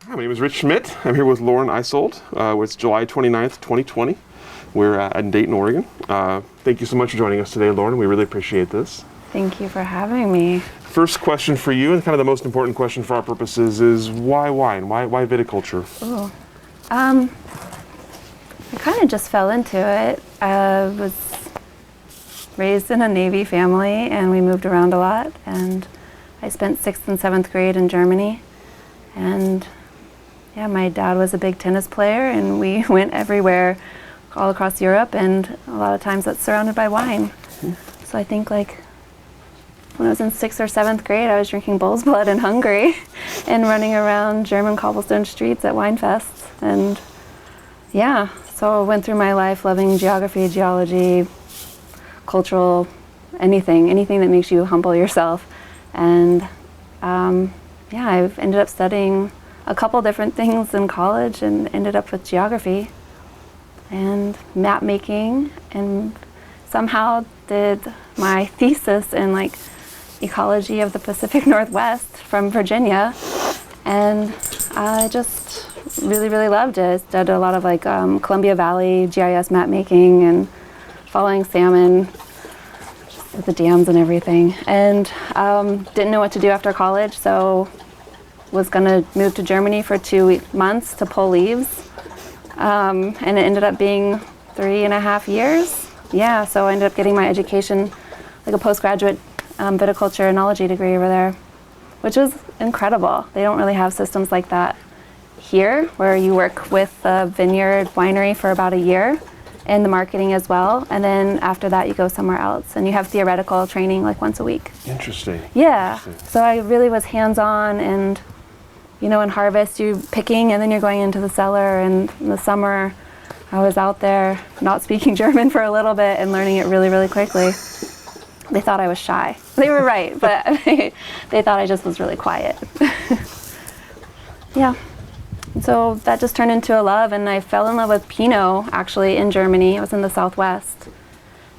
Hi, my name is Rich Schmidt. I'm here with Lauren Eisold. It's July 29th, 2020. We're in Dayton, Oregon. Thank you so much for joining us today, Lauren. We really appreciate this. Thank you for having me. First question for you, and kind of the most important question for our purposes, is why wine? Why viticulture? Ooh. I kind of just fell into it. I was raised in a Navy family, and we moved around a lot. And I spent 6th and 7th grade in Germany. And yeah, my dad was a big tennis player, and we went everywhere, all across Europe, and a lot of times that's surrounded by wine. Mm-hmm. So I think when I was in 6th or 7th grade, I was drinking bull's blood in Hungary and running around German cobblestone streets at wine fests. And yeah, so I went through my life loving geography, geology, cultural, anything that makes you humble yourself. And I've ended up studying a couple different things in college and ended up with geography and map making, and somehow did my thesis in ecology of the Pacific Northwest from Virginia, and I just really loved it. I did a lot of Columbia Valley GIS map making and following salmon with the dams and everything, and didn't know what to do after college, so was gonna move to Germany for 2 months to pull leaves, and it ended up being 3.5 years. Yeah, so I ended up getting my education, a postgraduate viticulture enology degree over there, which was incredible. They don't really have systems like that here, where you work with a vineyard winery for about a year and the marketing as well, and then after that you go somewhere else and you have theoretical training once a week. Interesting. Yeah. So I really was hands-on, and in harvest you're picking and then you're going into the cellar, and in the summer I was out there not speaking German for a little bit and learning it really quickly. They thought I was shy. They were right, but they thought I just was really quiet. Yeah. So that just turned into a love, and I fell in love with Pinot actually in Germany. I was in the Southwest.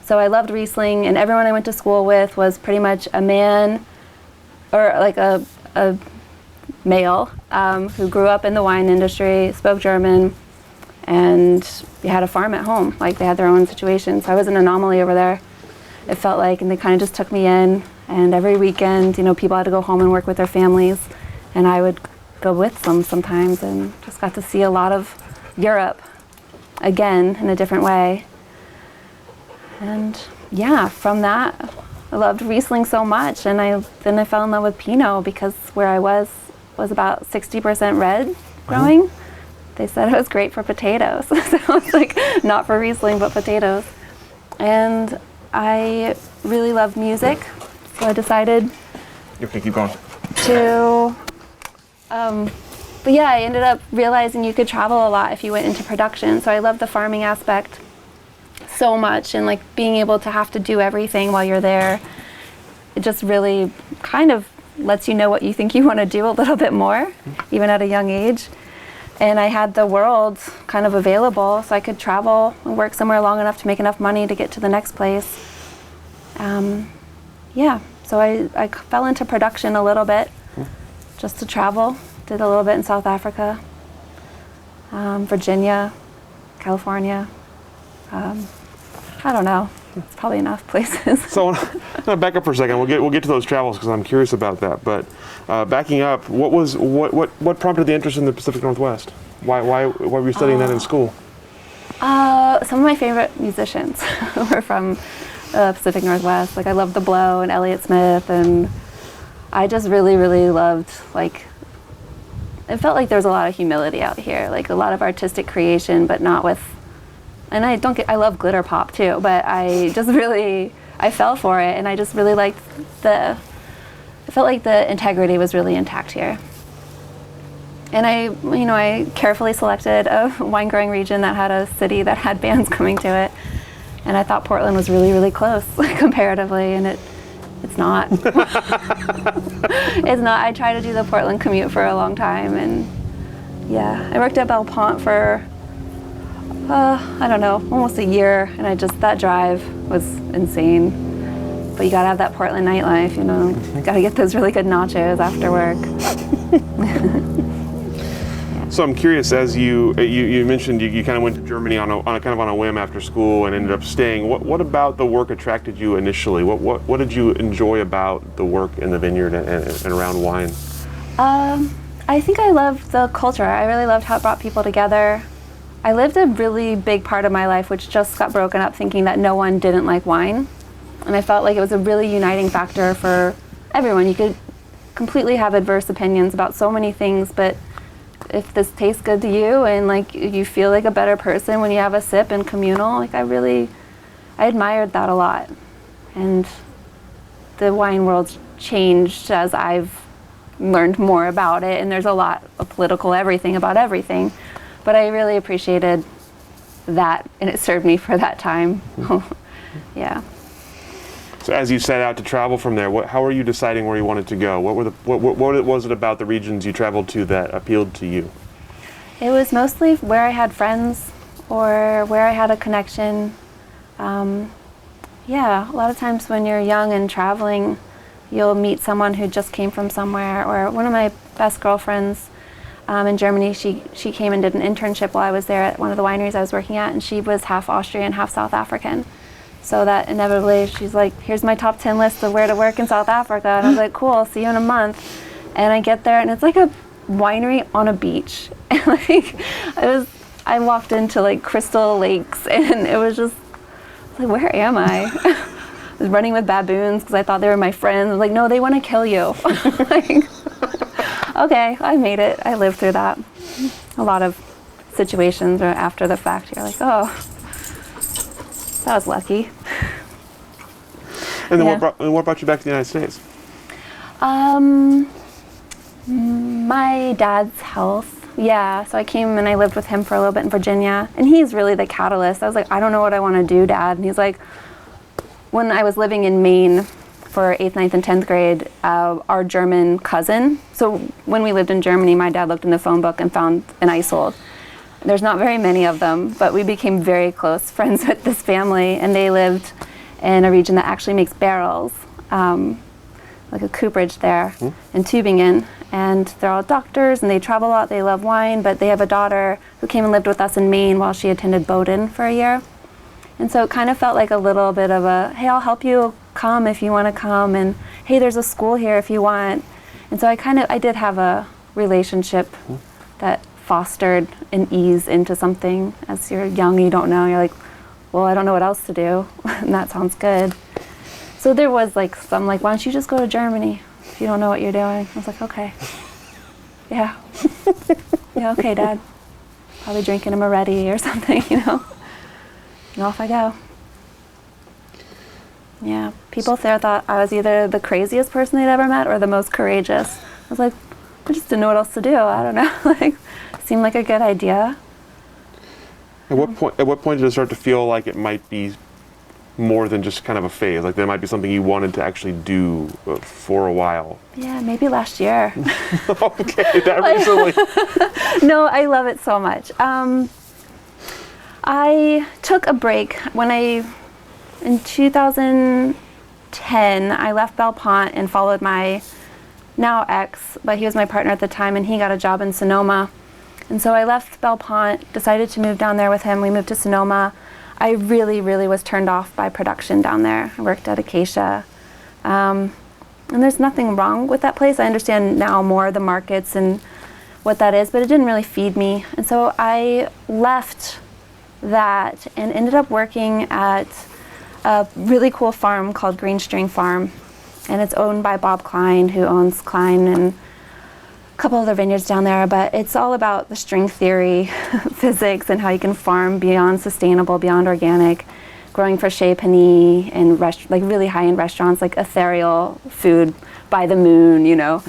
So I loved Riesling, and everyone I went to school with was pretty much a man or a male who grew up in the wine industry, spoke German, and they had a farm at home. They had their own situation. So I was an anomaly over there, it felt like, and they kind of just took me in. And every weekend, people had to go home and work with their families, and I would go with them sometimes, and just got to see a lot of Europe again in a different way. And yeah, from that I loved Riesling so much, and then I fell in love with Pinot because where I was about 60% red growing. They said it was great for potatoes. So it's not for Riesling but potatoes. And I really loved music, so I decided You have to keep going. But yeah, I ended up realizing you could travel a lot if you went into production. So I love the farming aspect so much, and being able to have to do everything while you're there. It just really kind of lets you know what you think you want to do a little bit more, even at a young age. And I had the world kind of available, so I could travel and work somewhere long enough to make enough money to get to the next place. So I fell into production a little bit, just to travel. Did a little bit in South Africa, Virginia, California. I don't know. It's probably enough places. So I'm gonna back up for a second. We'll get to those travels because I'm curious about that. But backing up, what prompted the interest in the Pacific Northwest? Why were you studying that in school? Some of my favorite musicians were from the Pacific Northwest. I loved The Blow and Elliott Smith, and I just really loved it felt like there was a lot of humility out here, a lot of artistic creation, but not with. And I love glitter pop too, but I fell for it, and I just really liked I felt like the integrity was really intact here. And I carefully selected a wine growing region that had a city that had bands coming to it, and I thought Portland was really close comparatively, and it's not. It's not. I tried to do the Portland commute for a long time, and yeah, I worked at Belpont for I don't know, almost a year, and that drive was insane. But you gotta have that Portland nightlife, You gotta get those really good nachos after work. So I'm curious, as you mentioned, you kind of went to Germany on a whim after school and ended up staying. What about the work attracted you initially? What did you enjoy about the work in the vineyard and around wine? I think I loved the culture. I really loved how it brought people together. I lived a really big part of my life which just got broken up thinking that no one didn't like wine. And I felt like it was a really uniting factor for everyone. You could completely have adverse opinions about so many things, but if this tastes good to you and like you feel like a better person when you have a sip and communal, like I admired that a lot. And the wine world's changed as I've learned more about it, and there's a lot of political everything about everything, but I really appreciated that, and it served me for that time. Yeah. So as you set out to travel from there, how were you deciding where you wanted to go? What was it about the regions you traveled to that appealed to you? It was mostly where I had friends or where I had a connection. Yeah, a lot of times when you're young and traveling, you'll meet someone who just came from somewhere. Or one of my best girlfriends in Germany, she came and did an internship while I was there at one of the wineries I was working at, and she was half Austrian, half South African. So that inevitably, she's like, here's my top 10 list of where to work in South Africa. And I was like, cool, I'll see you in a month. And I get there, and it's like a winery on a beach. And like, I walked into like crystal lakes, and it was just like, where am I? I was running with baboons because I thought they were my friends. I was like, no, they want to kill you. Like, okay, I made it. I lived through that. A lot of situations where after the fact, you're like, oh, that was lucky. And then Yeah. what brought you back to the United States? My dad's health. Yeah, so I came and I lived with him for a little bit in Virginia, and he's really the catalyst. I was like, I don't know what I want to do, Dad. And he's like, when I was living in Maine for 8th, 9th, and 10th grade, our German cousin, so when we lived in Germany, my dad looked in the phone book and found an Eisold. There's not very many of them, but we became very close friends with this family, and they lived in a region that actually makes barrels, like a cooperage there in Tübingen, and they're all doctors, and they travel a lot, they love wine, but they have a daughter who came and lived with us in Maine while she attended Bowdoin for a year. And so it kind of felt like a little bit of a, hey, I'll help you come if you want to come, and hey, there's a school here if you want. And so I did have a relationship that fostered an ease into something. As you're young, you don't know, you're like, well, I don't know what else to do, and that sounds good. So there was like some like, why don't you just go to Germany if you don't know what you're doing? I was like, okay. Yeah. Yeah, okay, Dad. Probably drinking a Moretti or something, you know. And off I go. Yeah, people there thought I was either the craziest person they'd ever met or the most courageous. I was like, I just didn't know what else to do. I don't know. Like, seemed like a good idea. At what point did it start to feel like it might be more than just kind of a phase? Like there might be something you wanted to actually do for a while? Yeah, maybe last year. Okay, that recently. No, I love it so much. I took a break in 2010, I left Belpont and followed my now ex, but he was my partner at the time, and he got a job in Sonoma. And so I left Belpont, decided to move down there with him. We moved to Sonoma. I really, really was turned off by production down there. I worked at Acacia. And there's nothing wrong with that place. I understand now more the markets and what that is, but it didn't really feed me. And so I left that and ended up working at a really cool farm called Green String Farm, and it's owned by Bob Klein, who owns Klein and a couple other vineyards down there, but it's all about the string theory, physics, and how you can farm beyond sustainable, beyond organic, growing for Chez Panisse and like really high-end restaurants, like ethereal food by the moon, you know.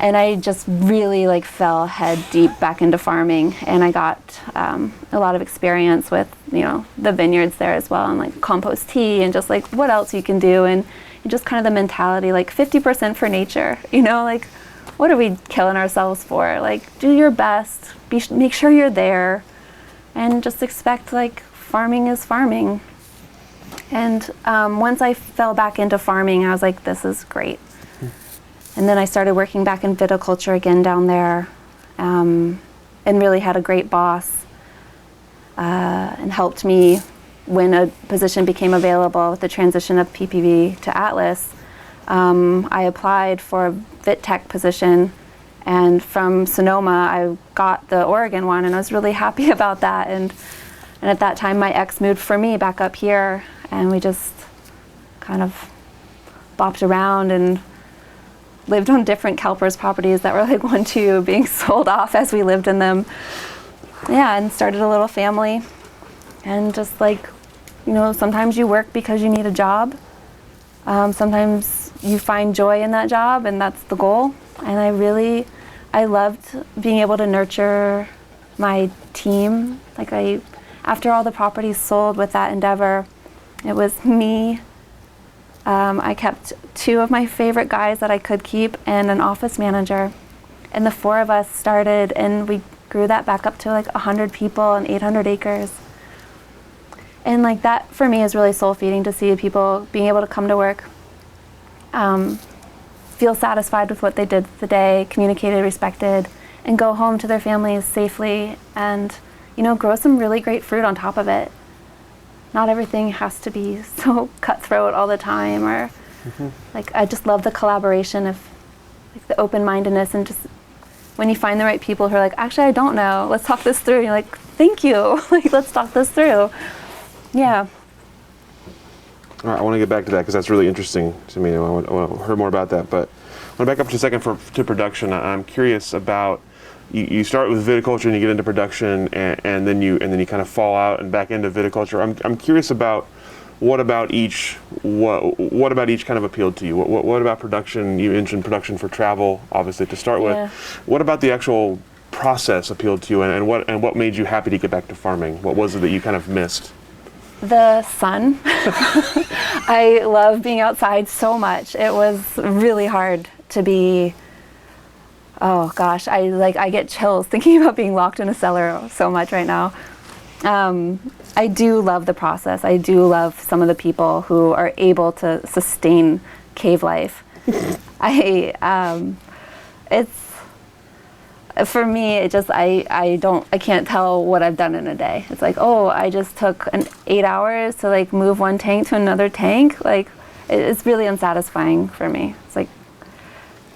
And I just really like fell head deep back into farming, and I got a lot of experience with, you know, the vineyards there as well, and like compost tea and just like what else you can do, and just kind of the mentality, like 50% for nature, you know, like what are we killing ourselves for? Like do your best, make sure you're there, and just expect like farming is farming. And once I fell back into farming, I was like, this is great. And then I started working back in viticulture again down there. and really had a great boss and helped me when a position became available with the transition of PPV to Atlas. I applied for a Vit Tech position, and from Sonoma I got the Oregon one, and I was really happy about that. And at that time my ex moved for me back up here, and we just kind of bopped around and lived on different CalPERS properties that were like 1-2 being sold off as we lived in them. Yeah, and started a little family. And just like, you know, sometimes you work because you need a job. Sometimes you find joy in that job, and that's the goal. And I loved being able to nurture my team. Like after all the properties sold with that endeavor, it was me. I kept 2 of my favorite guys that I could keep and an office manager. And the 4 of us started, and we grew that back up to like 100 people and 800 acres. And like that for me is really soul feeding, to see people being able to come to work, feel satisfied with what they did for the day, communicated, respected, and go home to their families safely, and, you know, grow some really great fruit on top of it. Not everything has to be so cutthroat all the time, or like I just love the collaboration of like the open-mindedness, and just when you find the right people who are like, actually I don't know, let's talk this through. And you're like, thank you, like let's talk this through. Yeah. All right, I want to get back to that because that's really interesting to me. I want to hear more about that, but I want to back up just a second to production. I'm curious about, you start with viticulture and you get into production, and then you kind of fall out and back into viticulture. I'm curious about what about each kind of appealed to you? What about production? You mentioned production for travel, obviously, to start with. What about the actual process appealed to you, and what made you happy to get back to farming? What was it that you kind of missed? The sun. I love being outside so much. It was really hard to be, oh gosh, I get chills thinking about being locked in a cellar so much right now. I do love the process. I do love some of the people who are able to sustain cave life. It's, for me, it just, I can't tell what I've done in a day. It's like, oh, I just took 8 hours to like move one tank to another tank. Like, it's really unsatisfying for me. It's like,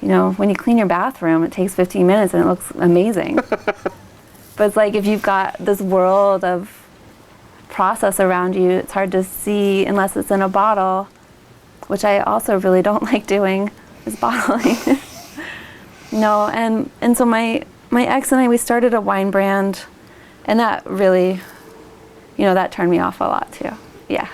you know, when you clean your bathroom, it takes 15 minutes and it looks amazing. But it's like, if you've got this world of process around you, it's hard to see unless it's in a bottle, which I also really don't like doing, is bottling. No, and so my ex and I, we started a wine brand, and that really, you know, that turned me off a lot too. Yeah.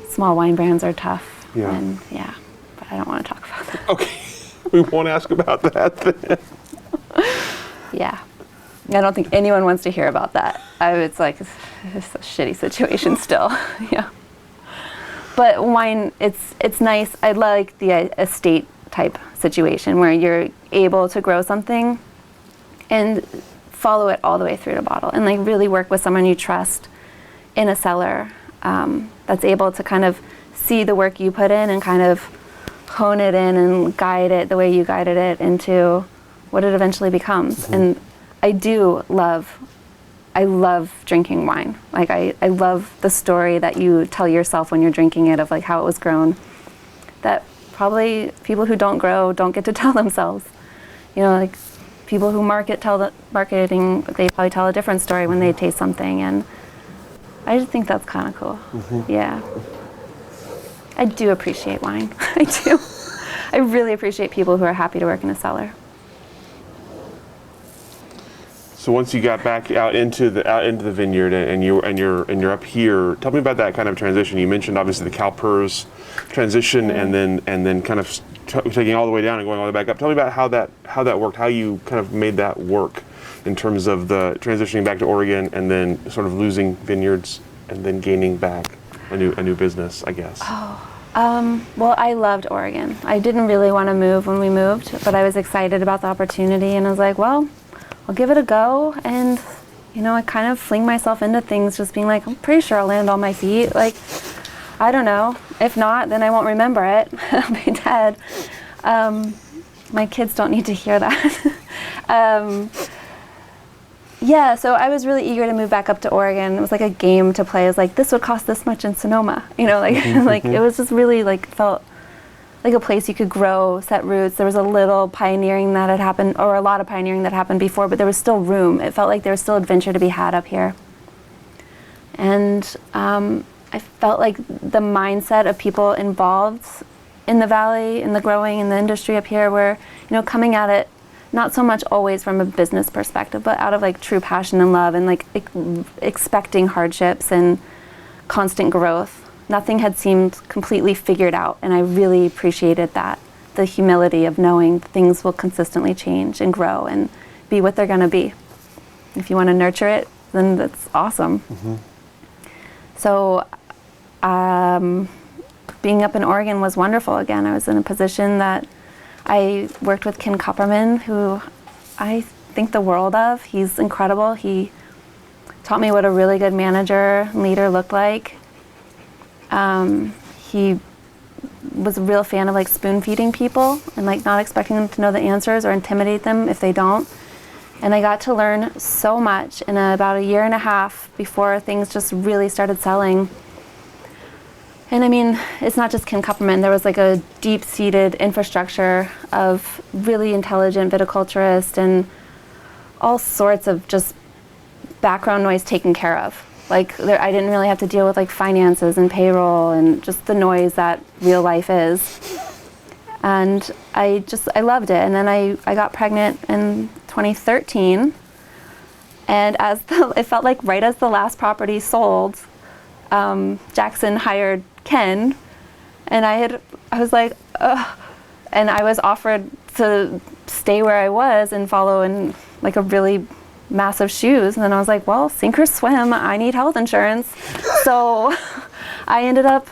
Small wine brands are tough. Yeah. And yeah, but I don't want to talk about that. Okay, we won't ask about that then. Yeah. I don't think anyone wants to hear about that. It's like, it's a shitty situation still. Yeah. But wine, it's nice. I like the estate type situation where you're able to grow something and follow it all the way through to bottle, and like really work with someone you trust in a cellar that's able to kind of see the work you put in and kind of hone it in and guide it the way you guided it into what it eventually becomes. And I love drinking wine. Like I love the story that you tell yourself when you're drinking it of like how it was grown, that probably people who don't grow don't get to tell themselves. You know, like people who marketing, they probably tell a different story when they taste something, and I just think that's kind of cool. Yeah. I do appreciate wine. I do. I really appreciate people who are happy to work in a cellar. So once you got back out into the vineyard and you're up here, tell me about that kind of transition. You mentioned obviously the CalPERS transition, and then kind of taking all the way down and going all the way back up. Tell me about how that worked, how you kind of made that work in terms of the transitioning back to Oregon and then sort of losing vineyards and then gaining back a new business, I guess. Well, I loved Oregon. I didn't really want to move when we moved, but I was excited about the opportunity, and I was like, well, I'll give it a go. And, you know, I kind of fling myself into things just being like, I'm pretty sure I'll land on my feet. Like, I don't know. If not, then I won't remember it. I'll be dead. My kids don't need to hear that. Yeah, so I was really eager to move back up to Oregon. It was like a game to play. It was like, this would cost this much in Sonoma. You know, like, like it was just really like, felt like a place you could grow, set roots. There was a little pioneering that had happened, or a lot of pioneering that happened before, but there was still room. It felt like there was still adventure to be had up here. And I felt like the mindset of people involved in the valley, in the growing, in the industry up here were, you know, coming at it not so much always from a business perspective, but out of like true passion and love and like expecting hardships and constant growth. Nothing had seemed completely figured out, and I really appreciated that. The humility of knowing things will consistently change and grow and be what they're gonna be. If you wanna nurture it, then that's awesome. So being up in Oregon was wonderful again. I was in a position that I worked with Ken Kopperman, who I think the world of. He's incredible. He taught me what a really good manager, leader looked like. He was a real fan of like spoon feeding people and like not expecting them to know the answers or intimidate them if they don't. And I got to learn so much in about a year and a half before things just really started selling. And I mean, it's not just Ken Kupperman. There was like a deep-seated infrastructure of really intelligent viticulturists and all sorts of just background noise taken care of. Like I didn't really have to deal with like finances and payroll and just the noise that real life is. And I loved it. And then I got pregnant in 2013. And it felt like right as the last property sold, Jackson hired Ken, and I was like, ugh. And I was offered to stay where I was and follow in like a really massive shoes. And then I was like, well, sink or swim, I need health insurance. So I ended up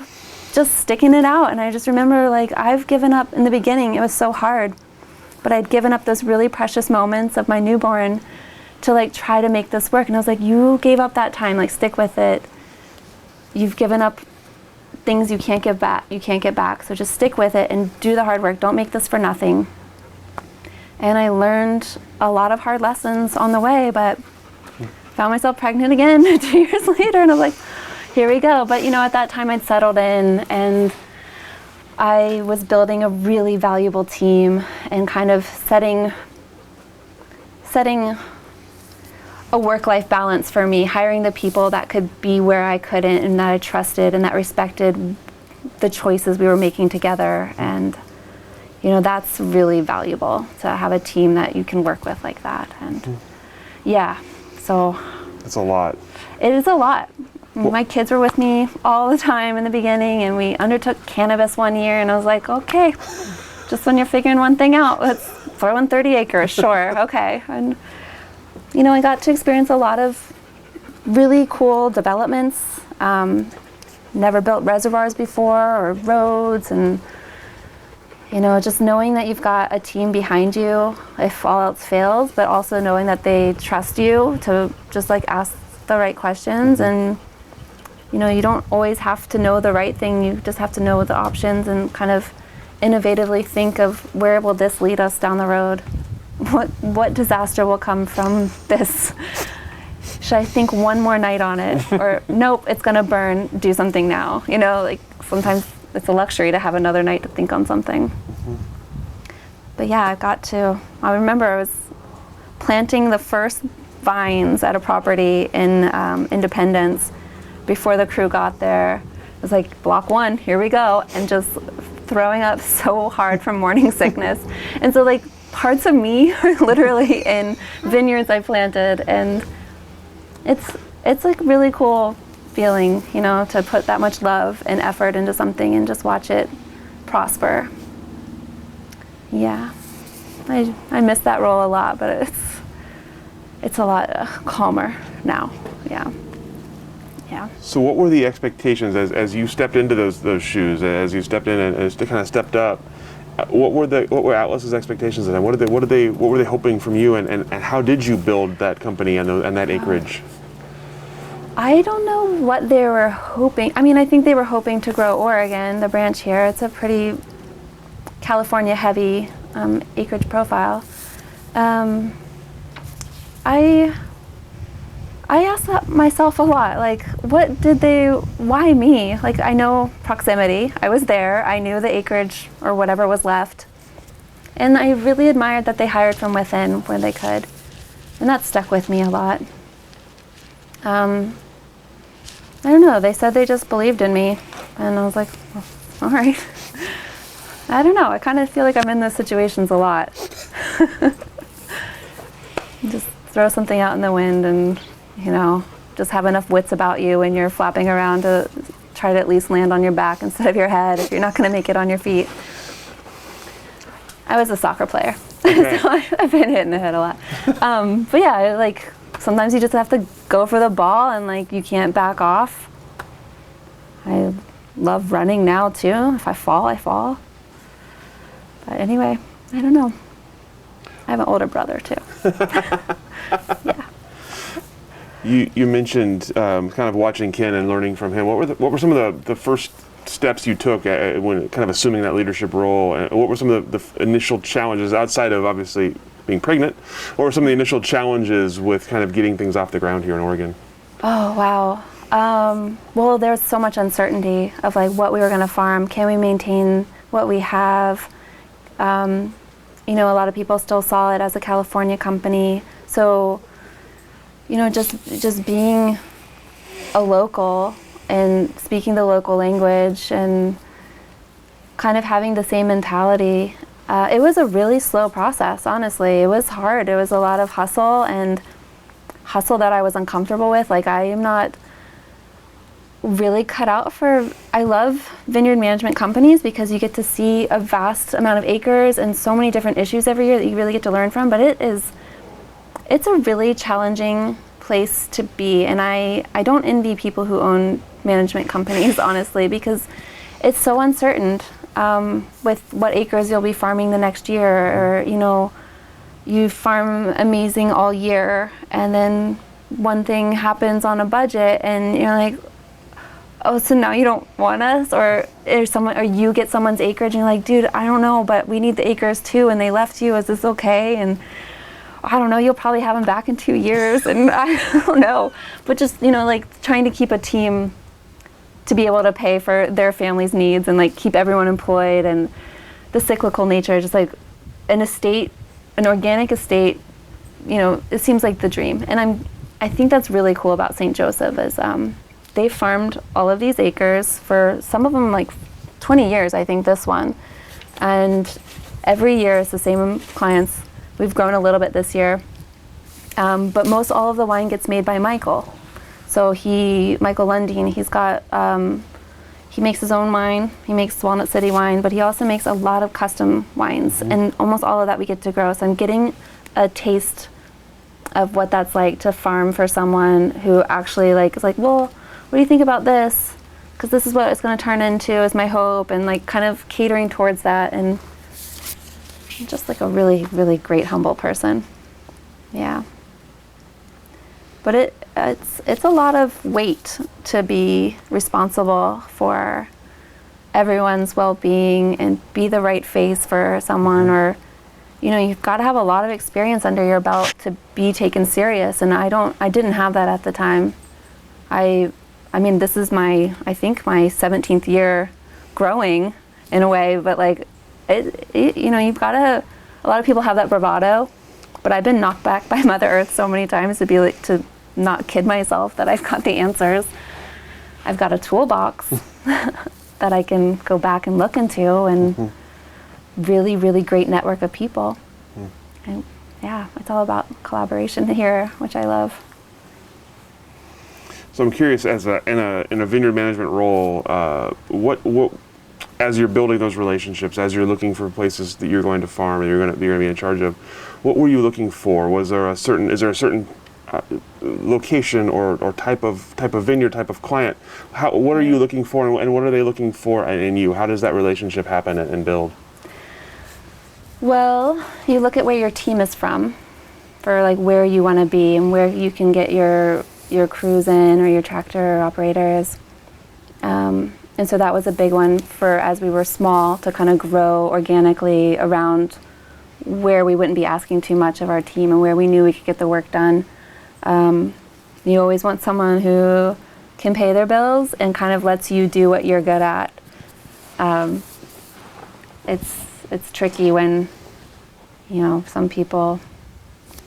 just sticking it out. And I just remember like I've given up in the beginning. It was so hard, but I'd given up those really precious moments of my newborn to like try to make this work. And I was like, you gave up that time, like stick with it. You've given up things you can't give back. You can't get back. So just stick with it and do the hard work. Don't make this for nothing. And I learned a lot of hard lessons on the way, but found myself pregnant again 2 years later, and I was like, here we go. But you know, at that time I'd settled in and I was building a really valuable team and kind of setting a work-life balance for me, hiring the people that could be where I couldn't and that I trusted and that respected the choices we were making together. And you know, that's really valuable to have a team that you can work with like that. And yeah, so. It's a lot. It is a lot. My kids were with me all the time in the beginning, and we undertook cannabis one year, and I was like, okay, just when you're figuring one thing out, let's throw in 30 acres, sure, okay. And you know, I got to experience a lot of really cool developments. Never built reservoirs before or roads, and you know, just knowing that you've got a team behind you if all else fails, but also knowing that they trust you to just like ask the right questions. And you know, you don't always have to know the right thing. You just have to know the options and kind of innovatively think of where will this lead us down the road. What disaster will come from this? Should I think one more night on it? Or nope, it's gonna burn, do something now. You know, like sometimes it's a luxury to have another night to think on something. But yeah, I remember I was planting the first vines at a property in Independence before the crew got there. It was like, block 1, here we go, and just throwing up so hard from morning sickness. And so like parts of me are literally in vineyards I planted, and it's like really cool feeling, you know, to put that much love and effort into something and just watch it prosper. Yeah, I miss that role a lot, but it's a lot calmer now. Yeah. So what were the expectations as you stepped into those shoes, as you stepped in and kind of stepped up? What were Atlas's expectations, and what were they hoping from you, and how did you build that company and that acreage? I don't know what they were hoping. I mean, I think they were hoping to grow Oregon, the branch here. It's a pretty California heavy acreage profile. I I asked that myself a lot, like, why me? Like, I know proximity, I was there, I knew the acreage or whatever was left. And I really admired that they hired from within where they could. And that stuck with me a lot. I don't know, they said they just believed in me. And I was like, well, all right. I don't know, I kind of feel like I'm in those situations a lot. Just throw something out in the wind and, just have enough wits about you when you're flapping around to try to at least land on your back instead of your head if you're not going to make it on your feet. I was a soccer player, Okay. so I've been hit in the head a lot. But yeah, like sometimes you just have to go for the ball and like you can't back off. I love running now too. If I fall, I fall. But anyway, I don't know. I have an older brother too. Yeah. You mentioned kind of watching Ken and learning from him. What were some of the first steps you took when kind of assuming that leadership role? And what were some of the initial challenges outside of obviously being pregnant? What were some of the initial challenges with kind of getting things off the ground here in Oregon? Oh, wow. Well, there's so much uncertainty of like what we were going to farm. Can we maintain what we have? A lot of people still saw it as a California company. So, just being a local and speaking the local language and kind of having the same mentality. It was a really slow process, honestly. It was hard. It was a lot of hustle that I was uncomfortable with. Like, I am not really cut out for, I love vineyard management companies because you get to see a vast amount of acres and so many different issues every year that you really get to learn from, but it's a really challenging place to be, and I don't envy people who own management companies, honestly, because it's so uncertain with what acres you'll be farming the next year, or you farm amazing all year and then one thing happens on a budget and you're like, oh, so now you don't want us? Or you get someone's acreage and you're like, dude, I don't know, but we need the acres too, and they left you, is this okay? And I don't know, you'll probably have them back in 2 years, and I don't know. But just, like trying to keep a team to be able to pay for their family's needs and like keep everyone employed, and the cyclical nature, just like an organic estate, it seems like the dream. And I think that's really cool about St. Joseph is they farmed all of these acres for some of them like 20 years, I think this one. And every year it's the same clients. We've grown a little bit this year. But most all of the wine gets made by Michael. So Michael Lundeen, he makes his own wine. He makes Walnut City wine, but he also makes a lot of custom wines. Mm-hmm. And almost all of that we get to grow. So I'm getting a taste of what that's like to farm for someone who actually is like, well, what do you think about this? Because this is what it's going to turn into, is my hope, and like kind of catering towards that, and just like a really, really great, humble person. Yeah. But it's a lot of weight to be responsible for everyone's well-being and be the right face for someone, or you've got to have a lot of experience under your belt to be taken serious, and I didn't have that at the time. I mean, this is I think my 17th year growing in a way, but like you've got to, a lot of people have that bravado, but I've been knocked back by Mother Earth so many times to not kid myself that I've got the answers. I've got a toolbox that I can go back and look into, and really, really great network of people. And yeah, it's all about collaboration here, which I love. So I'm curious, in a vineyard management role, what as you're building those relationships, as you're looking for places that you're going to farm and you're going to be in charge of, what were you looking for? Is there a certain location or type of vineyard, type of client? What are you looking for, and what are they looking for in you? How does that relationship happen and build? Well, you look at where your team is from, for like where you want to be and where you can get your crews in, or your tractor operators. And so that was a big one for, as we were small, to kind of grow organically around where we wouldn't be asking too much of our team and where we knew we could get the work done. You always want someone who can pay their bills and kind of lets you do what you're good at. It's tricky when, some people,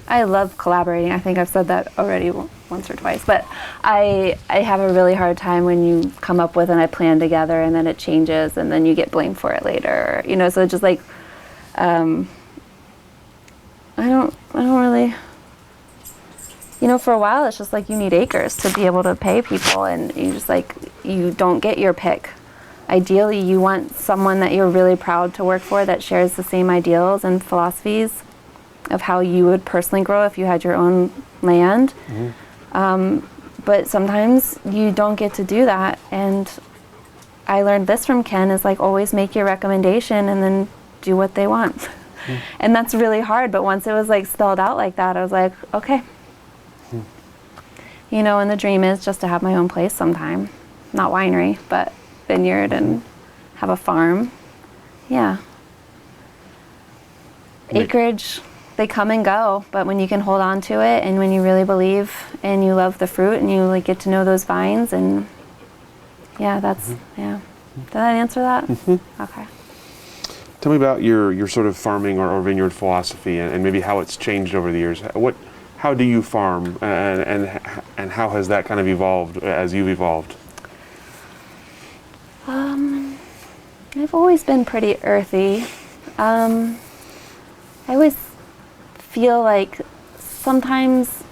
I love collaborating. I think I've said that already once or twice, but I have a really hard time when you come up with and I plan together and then it changes and then you get blamed for it later, so it's just like, I don't really, for a while it's just like you need acres to be able to pay people, and you don't get your pick. Ideally, you want someone that you're really proud to work for that shares the same ideals and philosophies of how you would personally grow if you had your own land. But sometimes you don't get to do that, and I learned this from Ken, is like always make your recommendation and then do what they want. And that's really hard, but once it was like spelled out like that, I was like, okay. And the dream is just to have my own place sometime. Not winery, but vineyard and have a farm. Yeah. Acreage, they come and go, but when you can hold on to it and when you really believe and you love the fruit and you get to know those vines, and yeah, that's, yeah. Did that answer that? Okay. Tell me about your sort of farming or vineyard philosophy and maybe how it's changed over the years. How do you farm and how has that kind of evolved as you've evolved? I've always been pretty earthy. I always feel like sometimes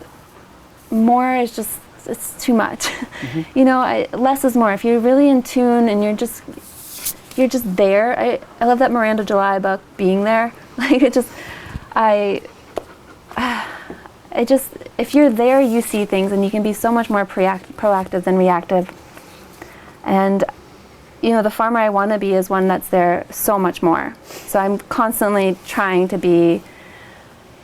more is just, it's too much. Less is more. If you're really in tune and you're just there. I love that Miranda July book, Being There. If you're there, you see things, and you can be so much more proactive than reactive. And the farmer I want to be is one that's there so much more. So I'm constantly trying to be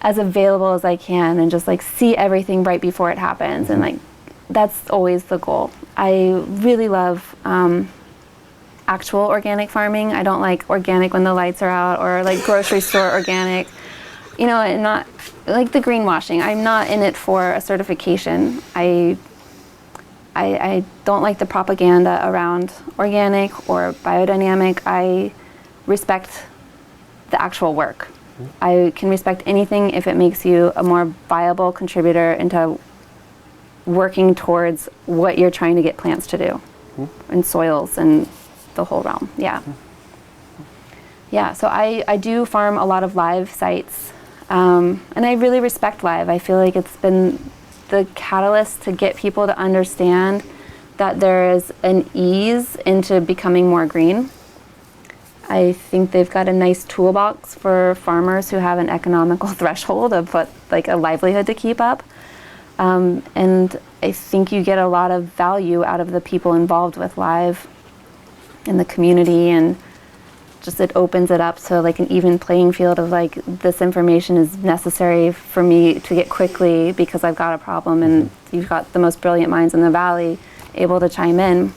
as available as I can and just see everything right before it happens. And that's always the goal. I really love actual organic farming. I don't like organic when the lights are out or grocery store organic. And not like the greenwashing. I'm not in it for a certification. I don't like the propaganda around organic or biodynamic. I respect the actual work. I can respect anything if it makes you a more viable contributor into working towards what you're trying to get plants to do and soils and the whole realm. Yeah. Yeah, so I do farm a lot of live sites. And I really respect live. I feel like it's been the catalyst to get people to understand that there is an ease into becoming more green. I think they've got a nice toolbox for farmers who have an economical threshold of a livelihood to keep up. And I think you get a lot of value out of the people involved with live in the community, and just it opens it up to an even playing field of this information is necessary for me to get quickly because I've got a problem, and you've got the most brilliant minds in the valley able to chime in.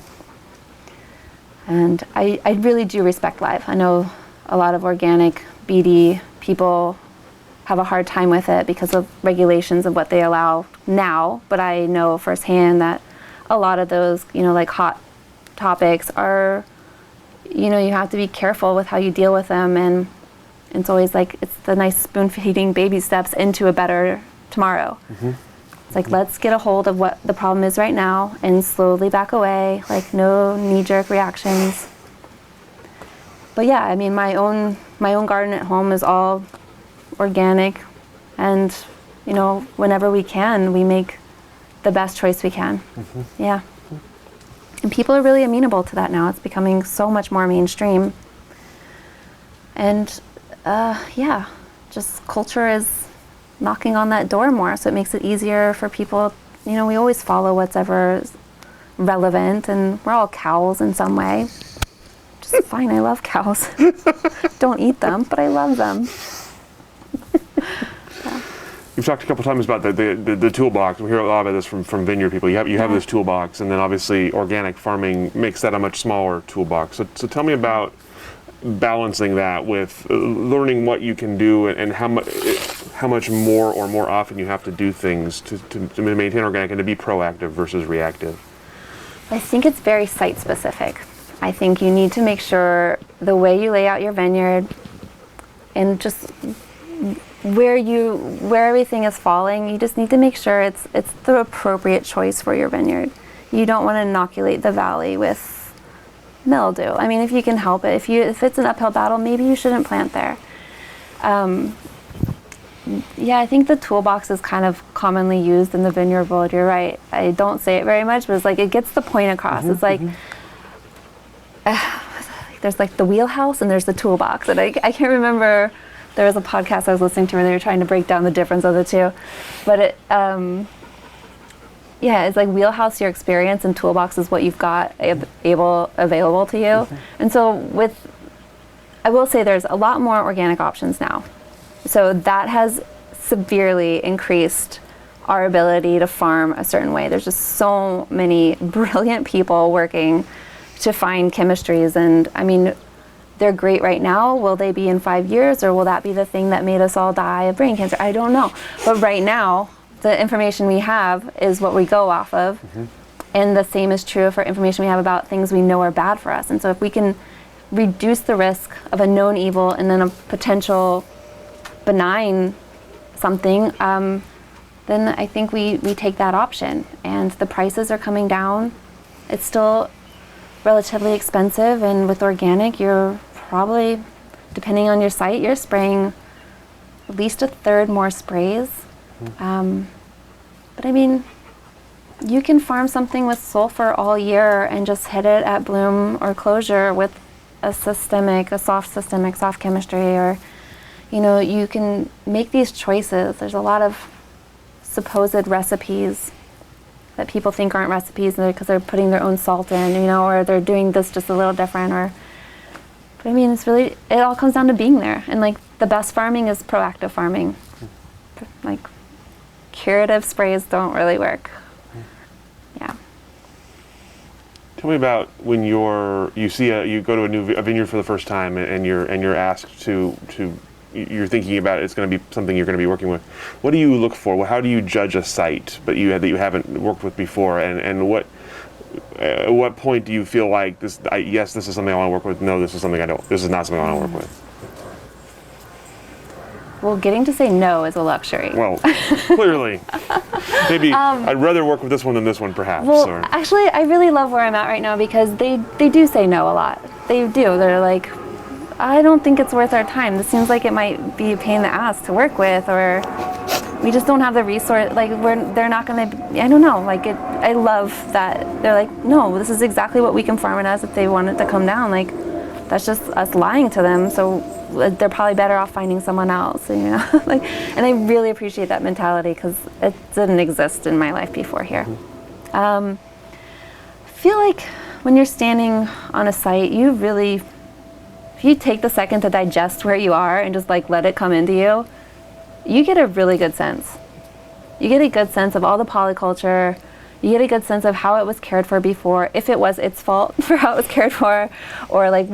And I really do respect live. I know a lot of organic BD people have a hard time with it because of regulations of what they allow now, but I know firsthand that a lot of those hot topics are, you have to be careful with how you deal with them, and it's always it's the nice spoon-feeding baby steps into a better tomorrow. It's let's get a hold of what the problem is right now and slowly back away, no knee-jerk reactions. But yeah, I mean, my own garden at home is all organic, and whenever we can, we make the best choice we can. Yeah. And people are really amenable to that now. It's becoming so much more mainstream. And yeah, just culture is knocking on that door more, so it makes it easier for people. We always follow what's ever relevant, and we're all cows in some way. Just fine, I love cows. Don't eat them, but I love them. You've talked a couple times about the toolbox. We hear a lot about this from vineyard people. You have this toolbox, and then obviously organic farming makes that a much smaller toolbox. So tell me about balancing that with learning what you can do and how much more or more often you have to do things to maintain organic and to be proactive versus reactive? I think it's very site specific. I think you need to make sure the way you lay out your vineyard and just where everything is falling, you just need to make sure it's the appropriate choice for your vineyard. You don't want to inoculate the valley with mildew. I mean, if you can help it, if it's an uphill battle, maybe you shouldn't plant there. Yeah, I think the toolbox is kind of commonly used in the vineyard world. You're right. I don't say it very much, but it's like it gets the point across. It's like there's like the wheelhouse and there's the toolbox. And I can't remember. There was a podcast I was listening to where they were trying to break down the difference of the two, but yeah, it's like wheelhouse your experience and toolbox is what you've got available to you. And so I will say there's a lot more organic options now. So that has severely increased our ability to farm a certain way. There's just so many brilliant people working to find chemistries, and I mean, they're great right now. Will they be in 5 years, or will that be the thing that made us all die of brain cancer? I don't know. But right now, the information we have is what we go off of. And the same is true for information we have about things we know are bad for us. And so if we can reduce the risk of a known evil and then a potential benign something, then I think we take that option. And the prices are coming down. It's still relatively expensive, and with organic, you're probably, depending on your site, you're spraying at least a third more sprays. But I mean, you can farm something with sulfur all year and just hit it at bloom or closure with a soft chemistry, or, you know, you can make these choices. There's a lot of supposed recipes that people think aren't recipes because they're putting their own salt in, you know, or they're doing this just a little different, but I mean, it all comes down to being there. And like the best farming is proactive farming. Like curative sprays don't really work. Yeah. Tell me about when you go to a vineyard for the first time and you're asked to you're thinking about it's going to be something you're going to be working with. What do you look for? How do you judge a site that you haven't worked with before? And what at what point do you feel like this? Yes, this is something I want to work with. No, this is something I don't. This is not something I want to work with. Well, getting to say no is a luxury. Well, clearly. Maybe I'd rather work with this one than this one, perhaps. Well, actually, I really love where I'm at right now because they do say no a lot. They do. They're like, I don't think it's worth our time. This seems like it might be a pain in the ass to work with, or we just don't have the resource. Like, they're not going to, I don't know. Like, I love that. They're like, no, this is exactly what we can farm it as if they wanted to come down. Like, that's just us lying to them. So they're probably better off finding someone else, you know. Like, and I really appreciate that mentality because it didn't exist in my life before here. I feel like when you're standing on a site, if you take the second to digest where you are and just like let it come into you, you get a really good sense. You get a good sense of all the polyculture. You get a good sense of how it was cared for before, if it was its fault for how it was cared for, or like